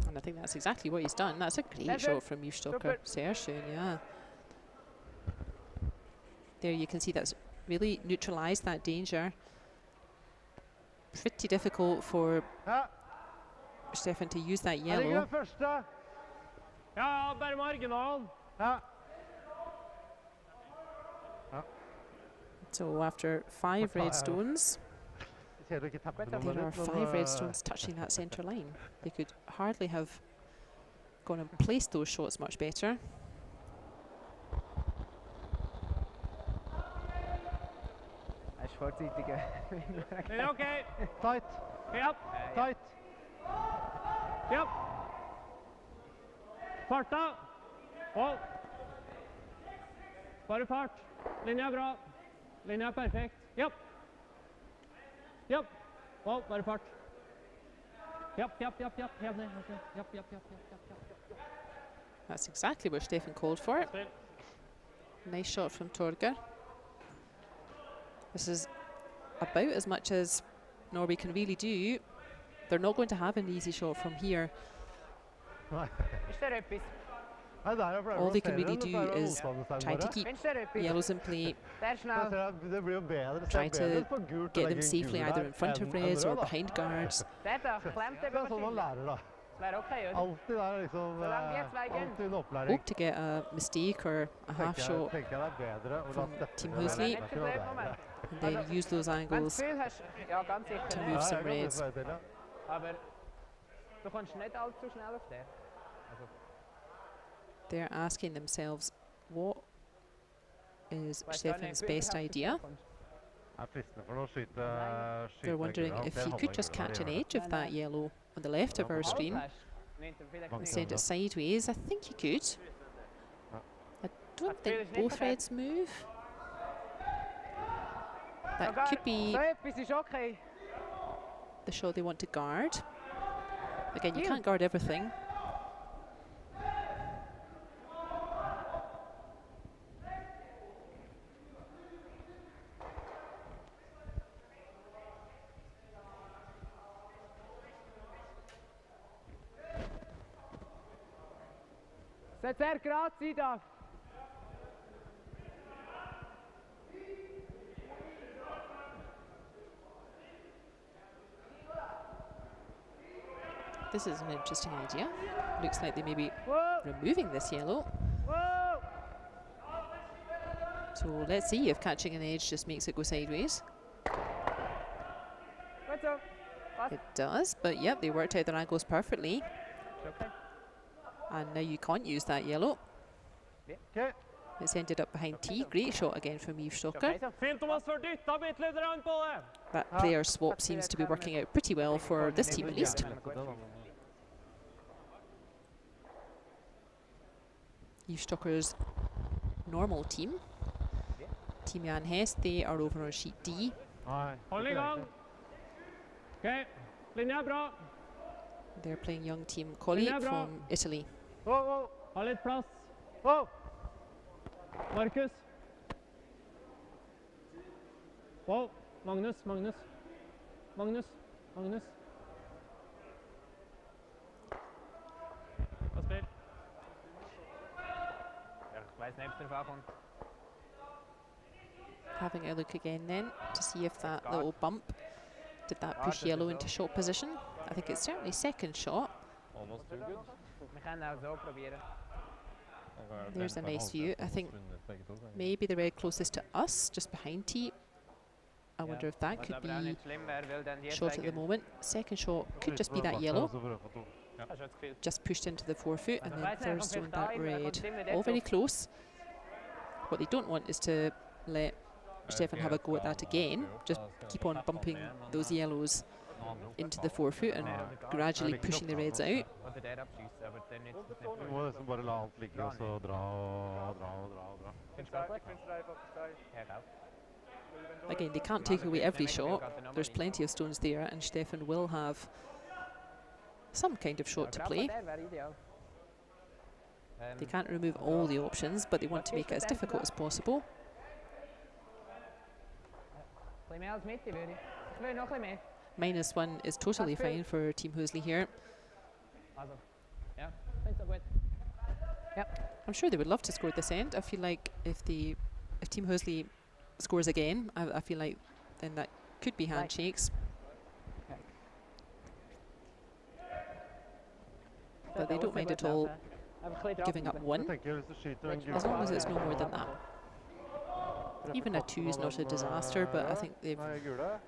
And I think that's exactly what he's done. That's a great shot from Yves Stocker. Sehr schön, yeah. There you can see that's really neutralised that danger. Pretty difficult for Stefan to use that yellow. Bare marginal. So after 5 red stones, there are 5 red stones touching that centre line. They could hardly have gone and placed those shots much better. Okay. Tight. Yep. Tight. Yep. Farta. Hold. Bare fart. Linja bra. Linja perfekt. Yep. Yep. Hold. Bare fart. Yep. That's exactly what Stefan called for. Nice shot from Torger. This is about as much as Norway can really do. They're not going to have an easy shot from here. All they can really do is try to keep yellows in play, try to get them safely either in front of reds or behind guards. Hope to get a mistake or a half shot from Team Hösli, and then use those angles to move some reds. They're asking themselves, what is Stefan's best idea? They're wondering if he could just catch an edge of that yellow on the left of our screen and send it sideways. I think he could. I don't think both reds move. That could be the shot they want to guard. Again, you can't guard everything. Sehr gerade sein darf. This is an interesting idea. Looks like they may be removing this yellow. So let's see if catching an edge just makes it go sideways. It does, but yep, they worked out their angles perfectly. And now you can't use that yellow. It's ended up behind T. Great shot again from Yves Stocker. That player swap seems to be working out pretty well for this team at least. Yves Stocker's normal team, Team Jan Hess, they are over on sheet D. They're playing young team Colli from Italy. Ha litt plass. Markus. Magnus. Having a look again then to see if that little bump, did that push yellow into shot position? I think it's certainly second shot. Almost too good. There's a nice view. I think maybe the red closest to us, just behind T. I wonder if that could be shot at the moment. Second shot could just be that yellow. Just pushed into the forefoot, and then third stone that red. All very close. What they don't want is to let Stefan have a go at that again. Just keep on bumping those yellows into the forefoot and gradually pushing the reds out. Again, they can't take away every shot. There's plenty of stones there, and Stefan will have some kind of shot to play. They can't remove all the options, but they want to make it as difficult as possible. -1 is totally fine for Team Hösli here. I'm sure they would love to score this end. I feel like if Team Hösli scores again, I feel like then that could be handshakes. But they don't mind at all giving up 1, as long as it's no more than that. Even a 2 is not a disaster, but I think they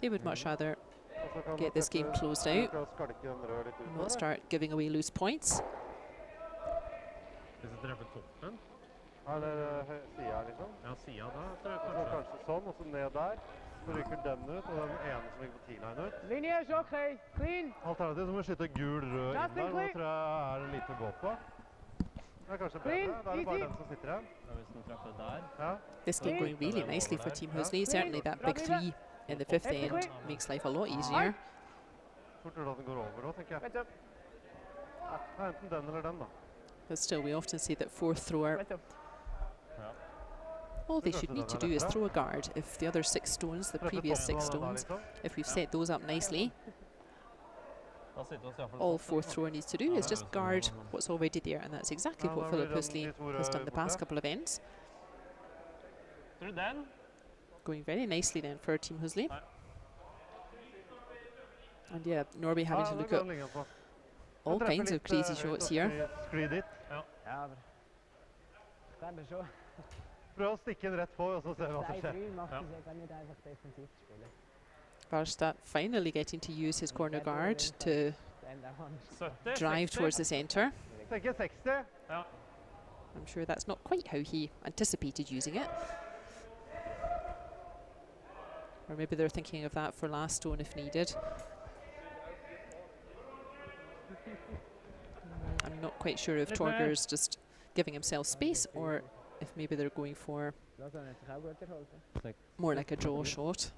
would much rather get this game closed out and not start giving away loose points. Linje is oké, clean. Alternativet som å skyte gul rød inn der, nå tror jeg det lite å gå på. Det kanskje bedre, da det bare den som sitter igjen. This game going really nicely for Team Hösli. Certainly that big 3 in the 5th end makes life a lot easier. Fort gjør at den går over også, tenker jeg. Enten den eller den da. But still, we often see that 4th thrower, all they should need to do is throw a guard. If the other 6 stones, the previous 6 stones, if we've set those up nicely, all 4th thrower needs to do is just guard what's already there, and that's exactly what Philip Hösli has done the past couple of ends. Going very nicely then for Team Hösli. And yeah, Norby having to look at all kinds of crazy shots here. Prøv å stikke inn rett på, og så ser vi hva som skjer. Walstad finally getting to use his corner guard to drive towards the centre. I'm sure that's not quite how he anticipated using it. Or maybe they're thinking of that for last stone if needed. I'm not quite sure if Torger's just giving himself space or if maybe they're going for more like a draw shot.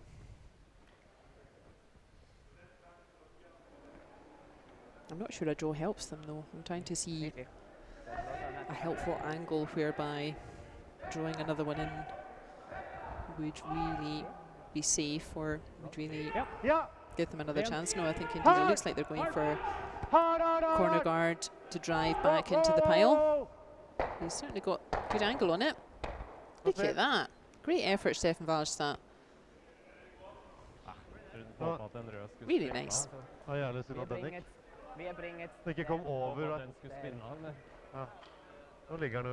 I'm not sure a draw helps them though. I'm trying to see a helpful angle whereby drawing another one in would really be safe or would really give them another chance. No, I think indeed it looks like they're going for corner guard to drive back into the pile. He's certainly got a good angle on it. Look at that. Great effort, Stefan Walstad. Really nice. Det ikke kom over. Nå ligger den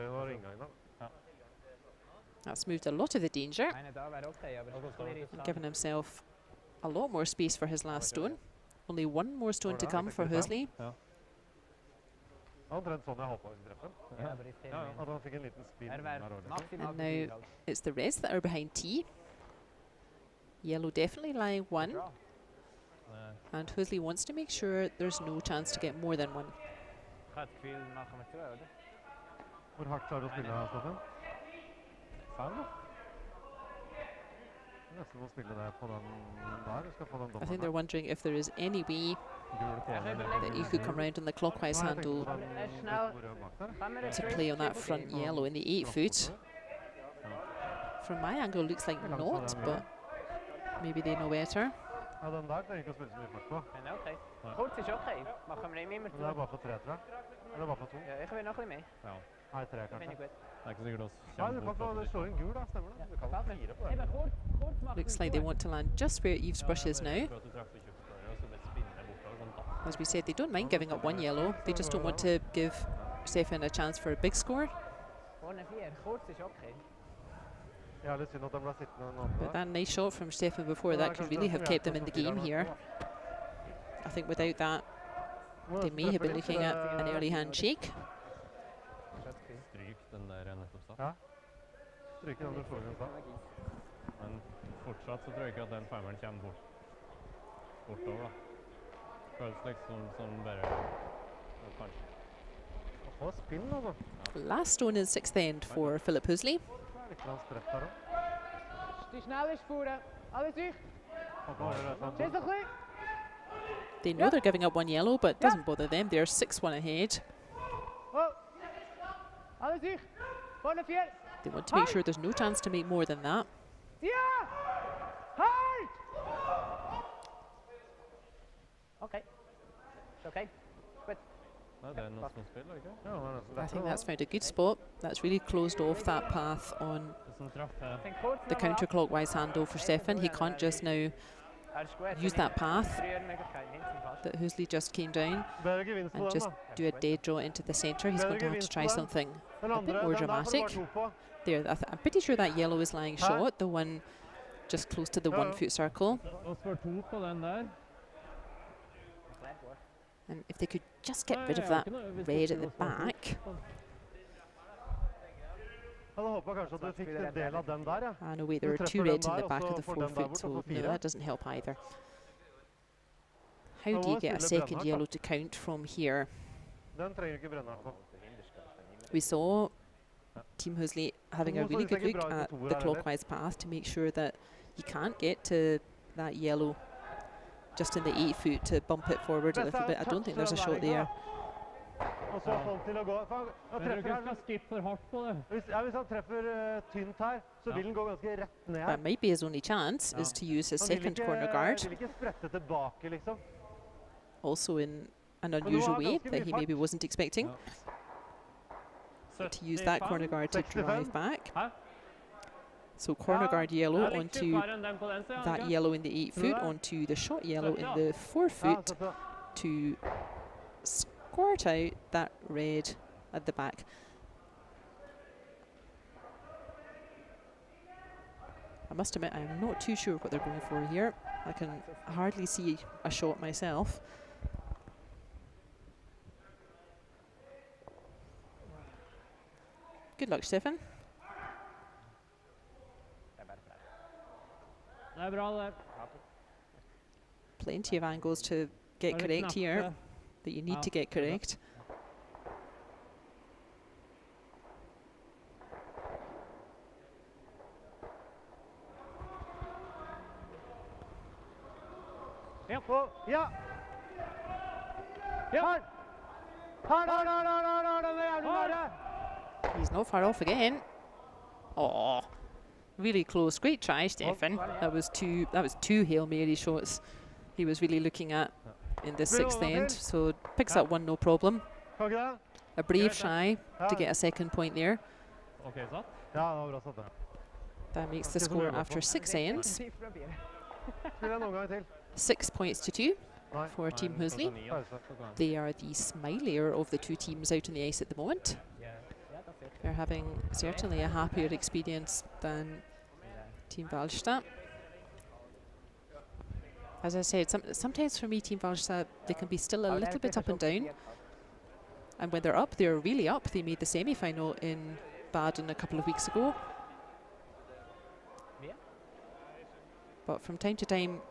og ringer inn da. That's moved a lot of the danger. And given himself a lot more space for his last stone. Only 1 more stone to come for Hösli. And now it's the reds that are behind T. Yellow definitely lying 1. And Hösli wants to make sure there's no chance to get more than 1. Hvor hardt klarer du å spille her, Steffen? 5 Nesten må spille der på den der. Du skal få den I think they're wondering if there is any way that you could come round on the clockwise handle to play on that front yellow in the 8 foot. From my angle, it looks like not, but maybe they know better. Ja, den der trenger ikke å spille så mye fart på. Men det er ok. Kort er ikke ok. Man kommer ned med Det er bare for 3, tror jeg. Eller bare for 2. Ja, jeg kan nok litt med. Nei, 3 kanskje. Det er ikke sikkert også. Nei, du kan få slå en gul da, stemmer det? Du kan 4 på det. Looks like they want to land just where Eve's brush is now. As we said, they don't mind giving up 1 yellow. They just don't want to give Stefan a chance for a big score. But that nice shot from Stefan before, that could really have kept them in the game here. I think without that, they may have been looking at an early handshake. stryke den du får igjen, Men fortsatt så tror jeg ikke at den femmeren kommer bortover, da. Føles liksom som bare kanskje. Få spinn, altså. Last stone in sixth end for Philip Hösli. Litt streff her også. Die snel is voeren. Alles dicht. They know they're giving up one yellow, but it doesn't bother them. They're 6-1 ahead. Alles dicht. Vorne vier. They want to make sure there's no chance to make more than that. Ja! Halt! Okay. It's okay. Good. Nei, det noe som spiller, ikke? Ja, men I think that's found a good spot. That's really closed off that path on the counterclockwise handle for Stefan. He can't just now use that path that Hösli just came down and just do a dead draw into the centre. He's going to have to try something a bit more dramatic. There, I'm pretty sure that yellow is lying short, the one just close to the 1 foot circle. And if they could just get rid of that red at the back. Ah, no, wait, there are 2 reds in the back of the 4 foot, so no, that doesn't help either. How do you get a second yellow to count from here? We saw Team Hösli having a really good look at the clockwise path to make sure that you can't get to that yellow just in the 8 foot to bump it forward a little bit. I don't think there's a shot there. That might be his only chance, is to use his second corner guard. Also in an unusual way that he maybe wasn't expecting. To use that corner guard to drive back. So corner guard yellow onto that yellow in the 8 foot, onto the shot yellow in the 4 foot to squirt out that red at the back. I must admit, I'm not too sure what they're going for here. I can hardly see a shot myself. Good luck, Stefan. Plenty of angles to get correct here that you need to get correct. He's not far off again. Oh, really close. Great try, Stefan. That was two Hail Mary shots he was really looking at in the 6th end. So picks up 1, no problem. A brave try to get a second point there. That makes the score after 6 ends 6 points to 2 for Team Hösli. They are the smilier of the 2 teams out on the ice at the moment. They're having certainly a happier experience than Team Walstad. As I said, sometimes for me, Team Walstad, they can be still a little bit up and down. And when they're up, they're really up. They made the semi-final in Baden a couple of weeks ago. But from time to time,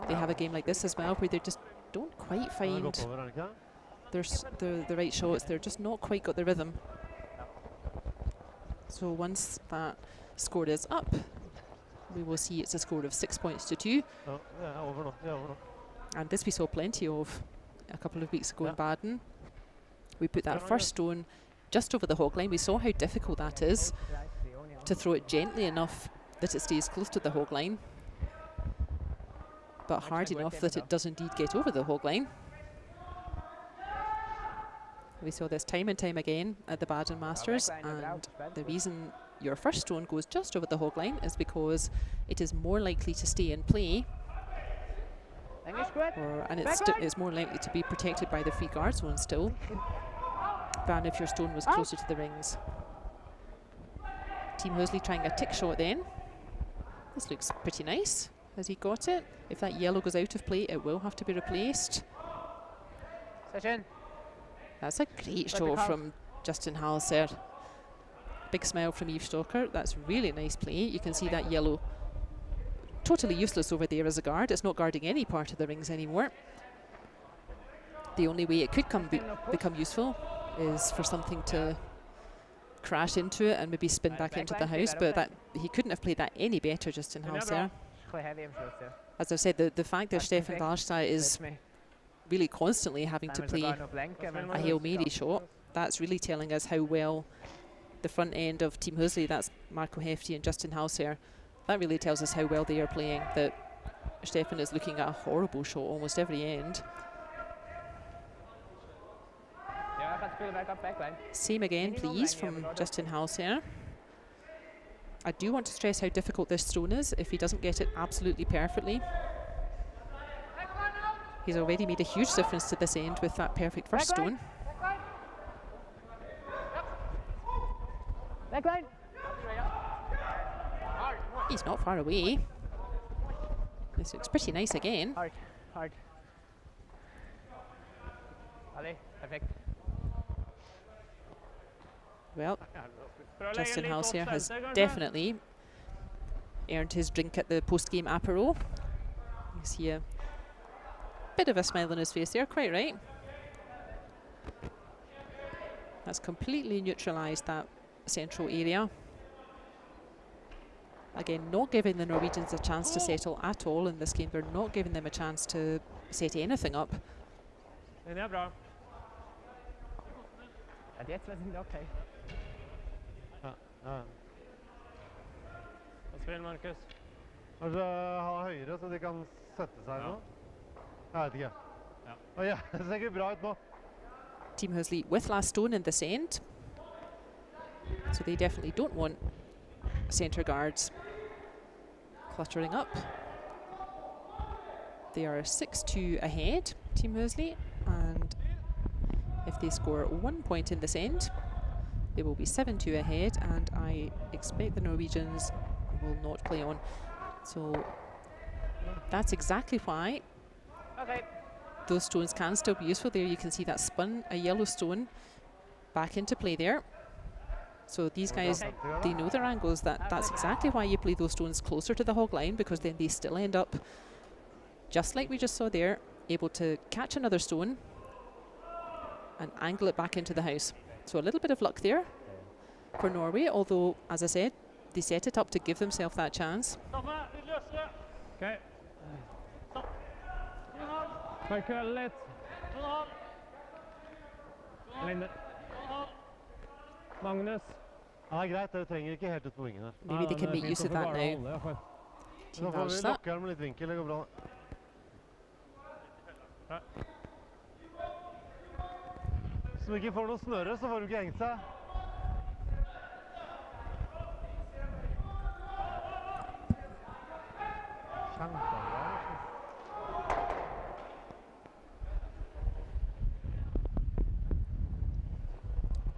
they have a game like this as well, where they just don't quite find the right shots. They're just not quite got the rhythm. So once that score is up, we will see it's a score of 6 points to 2. And this we saw plenty of a couple of weeks ago in Baden. We put that first stone just over the hog line. We saw how difficult that is to throw it gently enough that it stays close to the hog line, but hard enough that it does indeed get over the hog line. We saw this time and time again at the Baden Masters, and the reason your first stone goes just over the hog line is because it is more likely to stay in play, and it's more likely to be protected by the free guard zone still than if your stone was closer to the rings. Team Hösli trying a tick shot then. This looks pretty nice. Has he got it? If that yellow goes out of play, it will have to be replaced. That's a great shot from Justin Halser. Big smile from Eve Stocker. That's really nice play. You can see that yellow totally useless over there as a guard. It's not guarding any part of the rings anymore. The only way it could become useful is for something to crash into it and maybe spin back into the house, but that he couldn't have played that any better, Justin Halser. As I said, the fact that Stefan Walstad is really constantly having to play a Hail Mary shot, that's really telling us how well the front end of Team Hösli, that's Marco Hefti and Justin Halser, that really tells us how well they are playing, that Stefan is looking at a horrible shot almost every end. Same again, please, from Justin Halser. I do want to stress how difficult this stone is if he doesn't get it absolutely perfectly. He's already made a huge difference to this end with that perfect first stone. He's not far away. This looks pretty nice again. Hard. Ali, perfect. Well, Justin Halser has definitely earned his drink at the post-game apéro. You see a bit of a smile on his face there, quite right. That's completely neutralised that central area. Again, not giving the Norwegians a chance to settle at all in this game. They're not giving them a chance to set anything up. Okay. Spill, Markus. Kanskje ha høyre, så de kan sette seg nå? Jeg vet ikke. Ja, det ser ikke bra ut nå. Team Hösli with last stone in this end. So they definitely don't want centre guards cluttering up. They are 6-2 ahead, Team Hösli, and if they score 1 point in this end, they will be 7-2 ahead, and I expect the Norwegians will not play on. So that's exactly why those stones can still be useful. There you can see that spun a yellow stone back into play there. So these guys, they know their angles. That's exactly why you play those stones closer to the hog line, because then they still end up, just like we just saw there, able to catch another stone and angle it back into the house. So a little bit of luck there for Norway, although, as I said, they set it up to give themselves that chance. Okay. Let. Magnus. Ja, greit, det trenger ikke helt ut på vingen her. Maybe they can make use of that now. Da får vi lokke her med litt vinkel, det går bra. Hvis du ikke får noe snøre, så får du ikke hengt seg.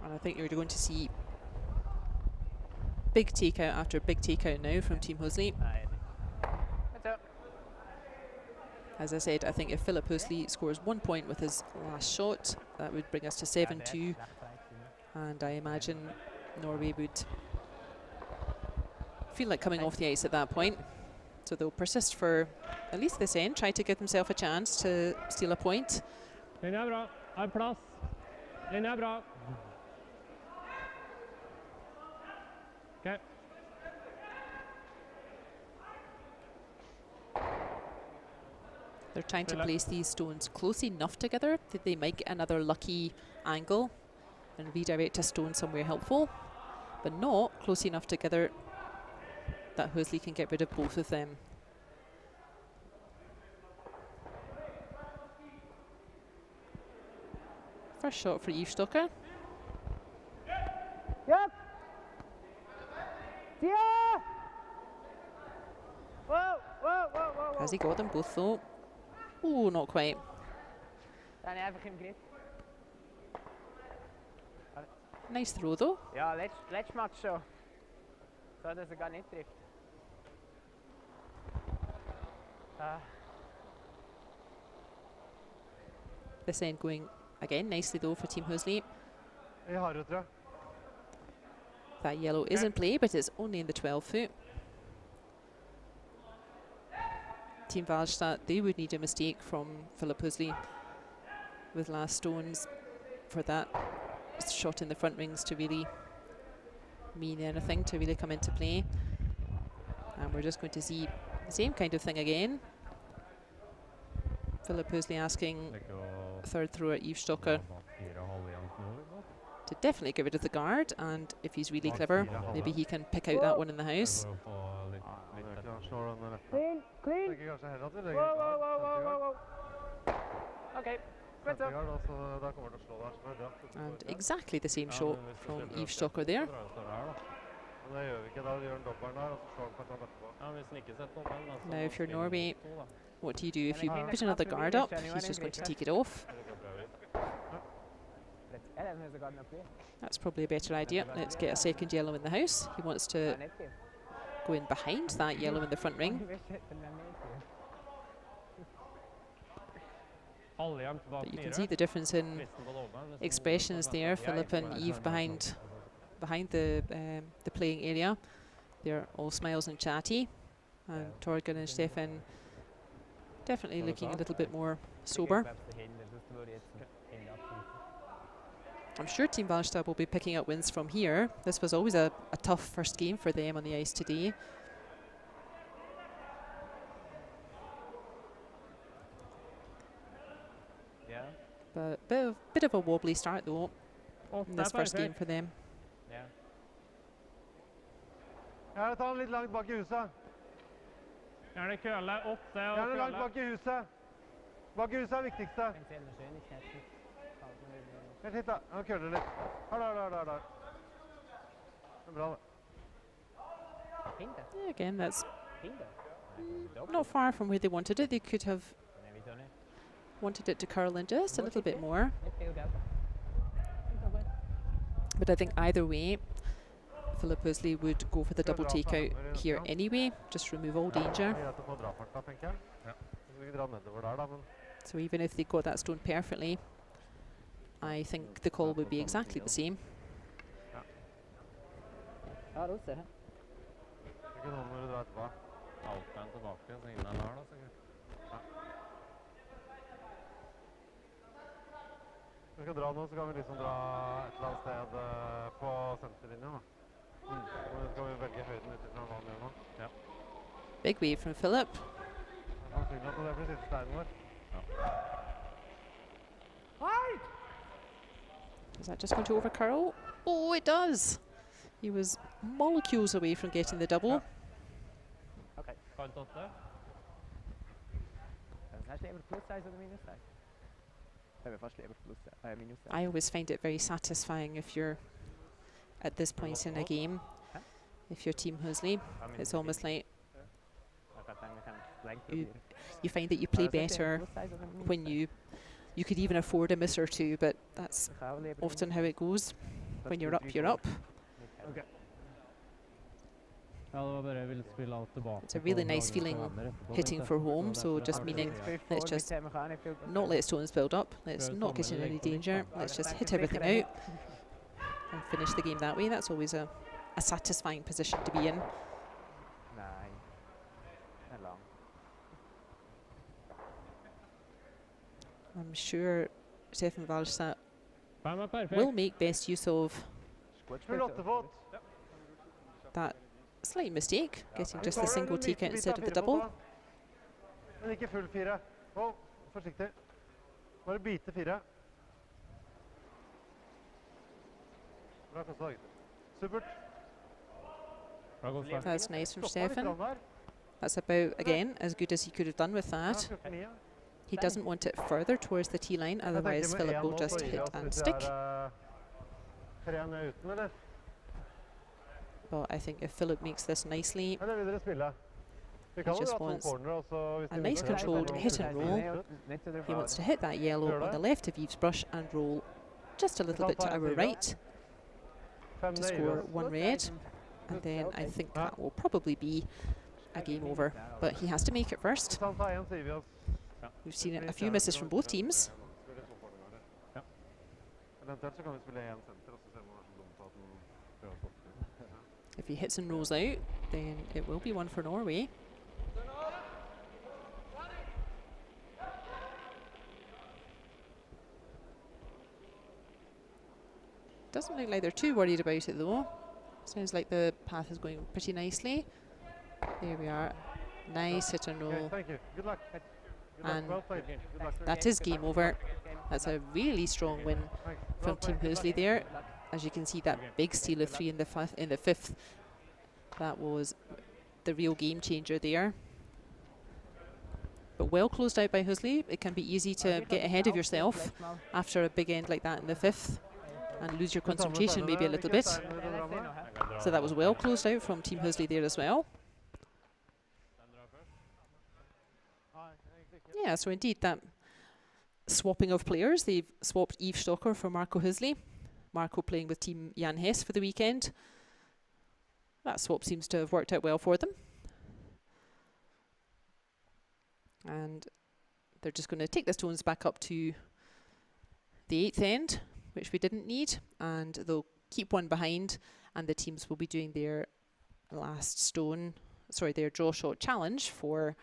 And I think you're going to see big takeout after big takeout now from Team Hösli. As I said, I think if Philip Hösli scores 1 point with his last shot, that would bring us to 7-2. And I imagine Norway would feel like coming off the ice at that point. So they'll persist for at least this end, try to give themselves a chance to steal a point. Linja bra. Har plass. Linja bra. Okay. They're trying to place these stones close enough together that they might get another lucky angle and redirect a stone somewhere helpful, but not close enough together that Hösli can get rid of both of them. First shot for Eve Stocker. Yep. Yeah. Whoa. Has he got them both though? Oh, not quite. Dan heb ik hem grip. Nice throw though. Ja, let's match zo. So dat ze gar niet trifft. This end going again nicely though for Team Hösli. That yellow is in play, but it's only in the 12-foot. Team Walstad, they would need a mistake from Philip Hösli with last stones for that shot in the front rings to really mean anything, to really come into play. And we're just going to see the same kind of thing again. Philip Hösli asking third thrower Yves Stocker to definitely get rid of the guard, and if he's really clever, maybe he can pick out that one in the house. Clean, clean. Whoa. Okay, good up. And exactly the same shot from Yves Stocker there. Now if you're Norway, what do you do? If you put another guard up, he's just going to take it off. That's probably a better idea. Let's get a second yellow in the house. He wants to go in behind that yellow in the front ring. But you can see the difference in expressions there. Philip and Yves behind the playing area. They're all smiles and chatty. And Torgen and Stefan definitely looking a little bit more sober. I'm sure Team Walstad will be picking up wins from here. This was always a tough first game for them on the ice today. Yeah. But bit of a wobbly start though in this first game for them. Yeah. Ja, ta den litt langt bak I huset. Gjerne køle opp det og Gjerne langt køle. bak I huset. Bak I huset viktigste. Helt hit da. Han køler litt. Der. Det bra det. Yeah, again, that's not far from where they wanted it. They could have wanted it to curl in just a little bit more. But I think either way, Philip Hösli would go for the double takeout here anyway, just remove all danger. So even if they got that stone perfectly, I think the call would be exactly the same. Vi skal dra nå, så kan vi liksom dra et eller annet sted på senterlinjen da. Så skal vi velge høyden utifra hva han gjør nå. Ja. Big wave from Philip. Det er sannsynlig at det blir siste steinen vår. Is that just going to overcurl? Oh, it does. He was molecules away from getting the double. Okay. I always find it very satisfying if you're at this point in a game, if you're Team Hösli. It's almost like you find that you play better when you could even afford a miss or two, but that's often how it goes. When you're up, you're up. It's a really nice feeling hitting for home, so just meaning let's just not let stones build up, let's not get in any danger, let's just hit everything out and finish the game that way. That's always a satisfying position to be in. I'm sure Stefan Walstad will make best use of that slight mistake, getting just the single takeout instead of the double. Men ikke full fire. Forsiktig. Bare bite fire. Bra kassa, gutter. Supert. That's nice from Stefan. That's about, again, as good as he could have done with that. He doesn't want it further towards the tee line, otherwise Philip will just hit and stick. But I think if Philip makes this nicely, he just wants a nice controlled hit and roll. He wants to hit that yellow on the left of Yves' brush and roll just a little bit to our right to score one red. And then I think that will probably be a game over. But he has to make it first. We've seen a few misses from both teams. If he hits and rolls out, then it will be one for Norway. Doesn't look like they're too worried about it though. Sounds like the path is going pretty nicely. There we are. Nice hit and roll. Okay, thank you. Good luck. And well played. Good luck. that is game over. That's a really strong win from Team Hösli there. As you can see, that big steal of 3 in the fifth. That was the real game changer there. But well closed out by Hösli. It can be easy to get ahead of yourself after a big end like that in the fifth and lose your concentration maybe a little bit. So that was well closed out from Team Hösli there as well. Yeah, so indeed that swapping of players, they've swapped Yves Stocker for Marco Hösli. Marco playing with Team Jan Hess for the weekend. That swap seems to have worked out well for them. And they're just going to take the stones back up to the 8th end, which we didn't need, and they'll keep one behind, and the teams will be doing their last stone, sorry, their draw shot challenge for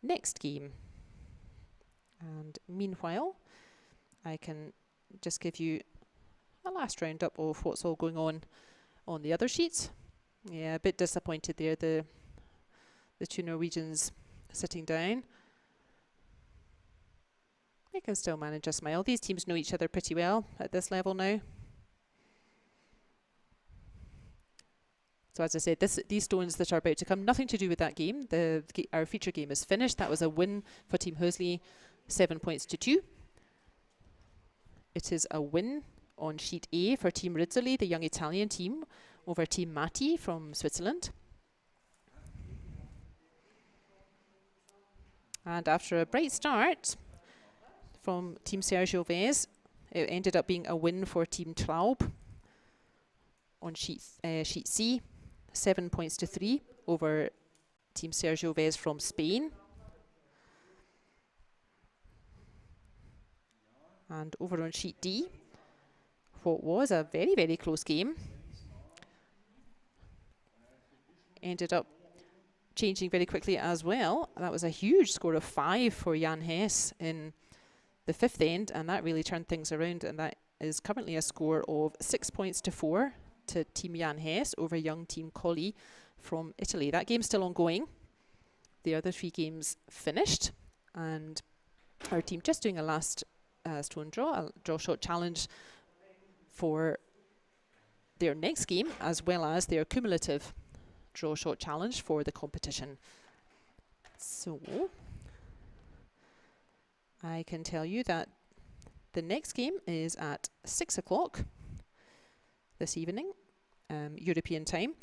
next game. And meanwhile, I can just give you a last roundup of what's all going on the other sheets. Yeah, a bit disappointed there, the two Norwegians sitting down. They can still manage a smile. These teams know each other pretty well at this level now. So as I said, these stones that are about to come, nothing to do with that game. Our feature game is finished. That was a win for Team Hösli, 7 points to 2. It is a win on sheet A for Team Rizzoli, the young Italian team, over Team Matti from Switzerland. And after a bright start from Team Sergio Vez, it ended up being a win for Team Traub on sheet C, 7 points to 3 over Team Sergio Vez from Spain. And over on sheet D, what was a very, very close game ended up changing very quickly as well. That was a huge score of 5 for Jan Hess in the 5th end, and that really turned things around, and that is currently a score of 6 points to 4 to Team Jan Hess over young Team Colli from Italy. That game's still ongoing. The other 3 games finished, and our team just doing a last stone draw, a draw shot challenge for their next game, as well as their cumulative draw shot challenge for the competition. So I can tell you that the next game is at 6 o'clock this evening, European time.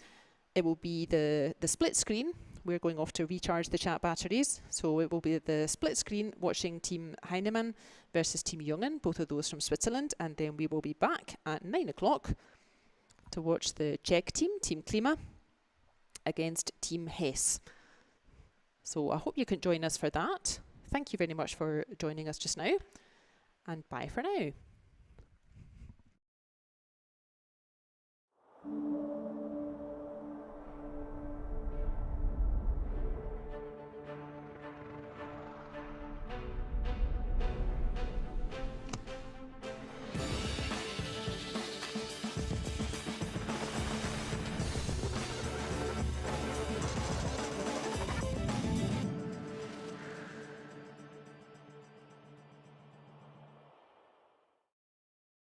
It will be the split screen. We're going off to recharge the chat batteries. So it will be the split screen watching Team Heinimann versus Team Jungen, both of those from Switzerland. And then we will be back at 9 o'clock to watch the Czech team, Team Klima, against Team Hess. So I hope you can join us for that. Thank you very much for joining us just now, and bye for now.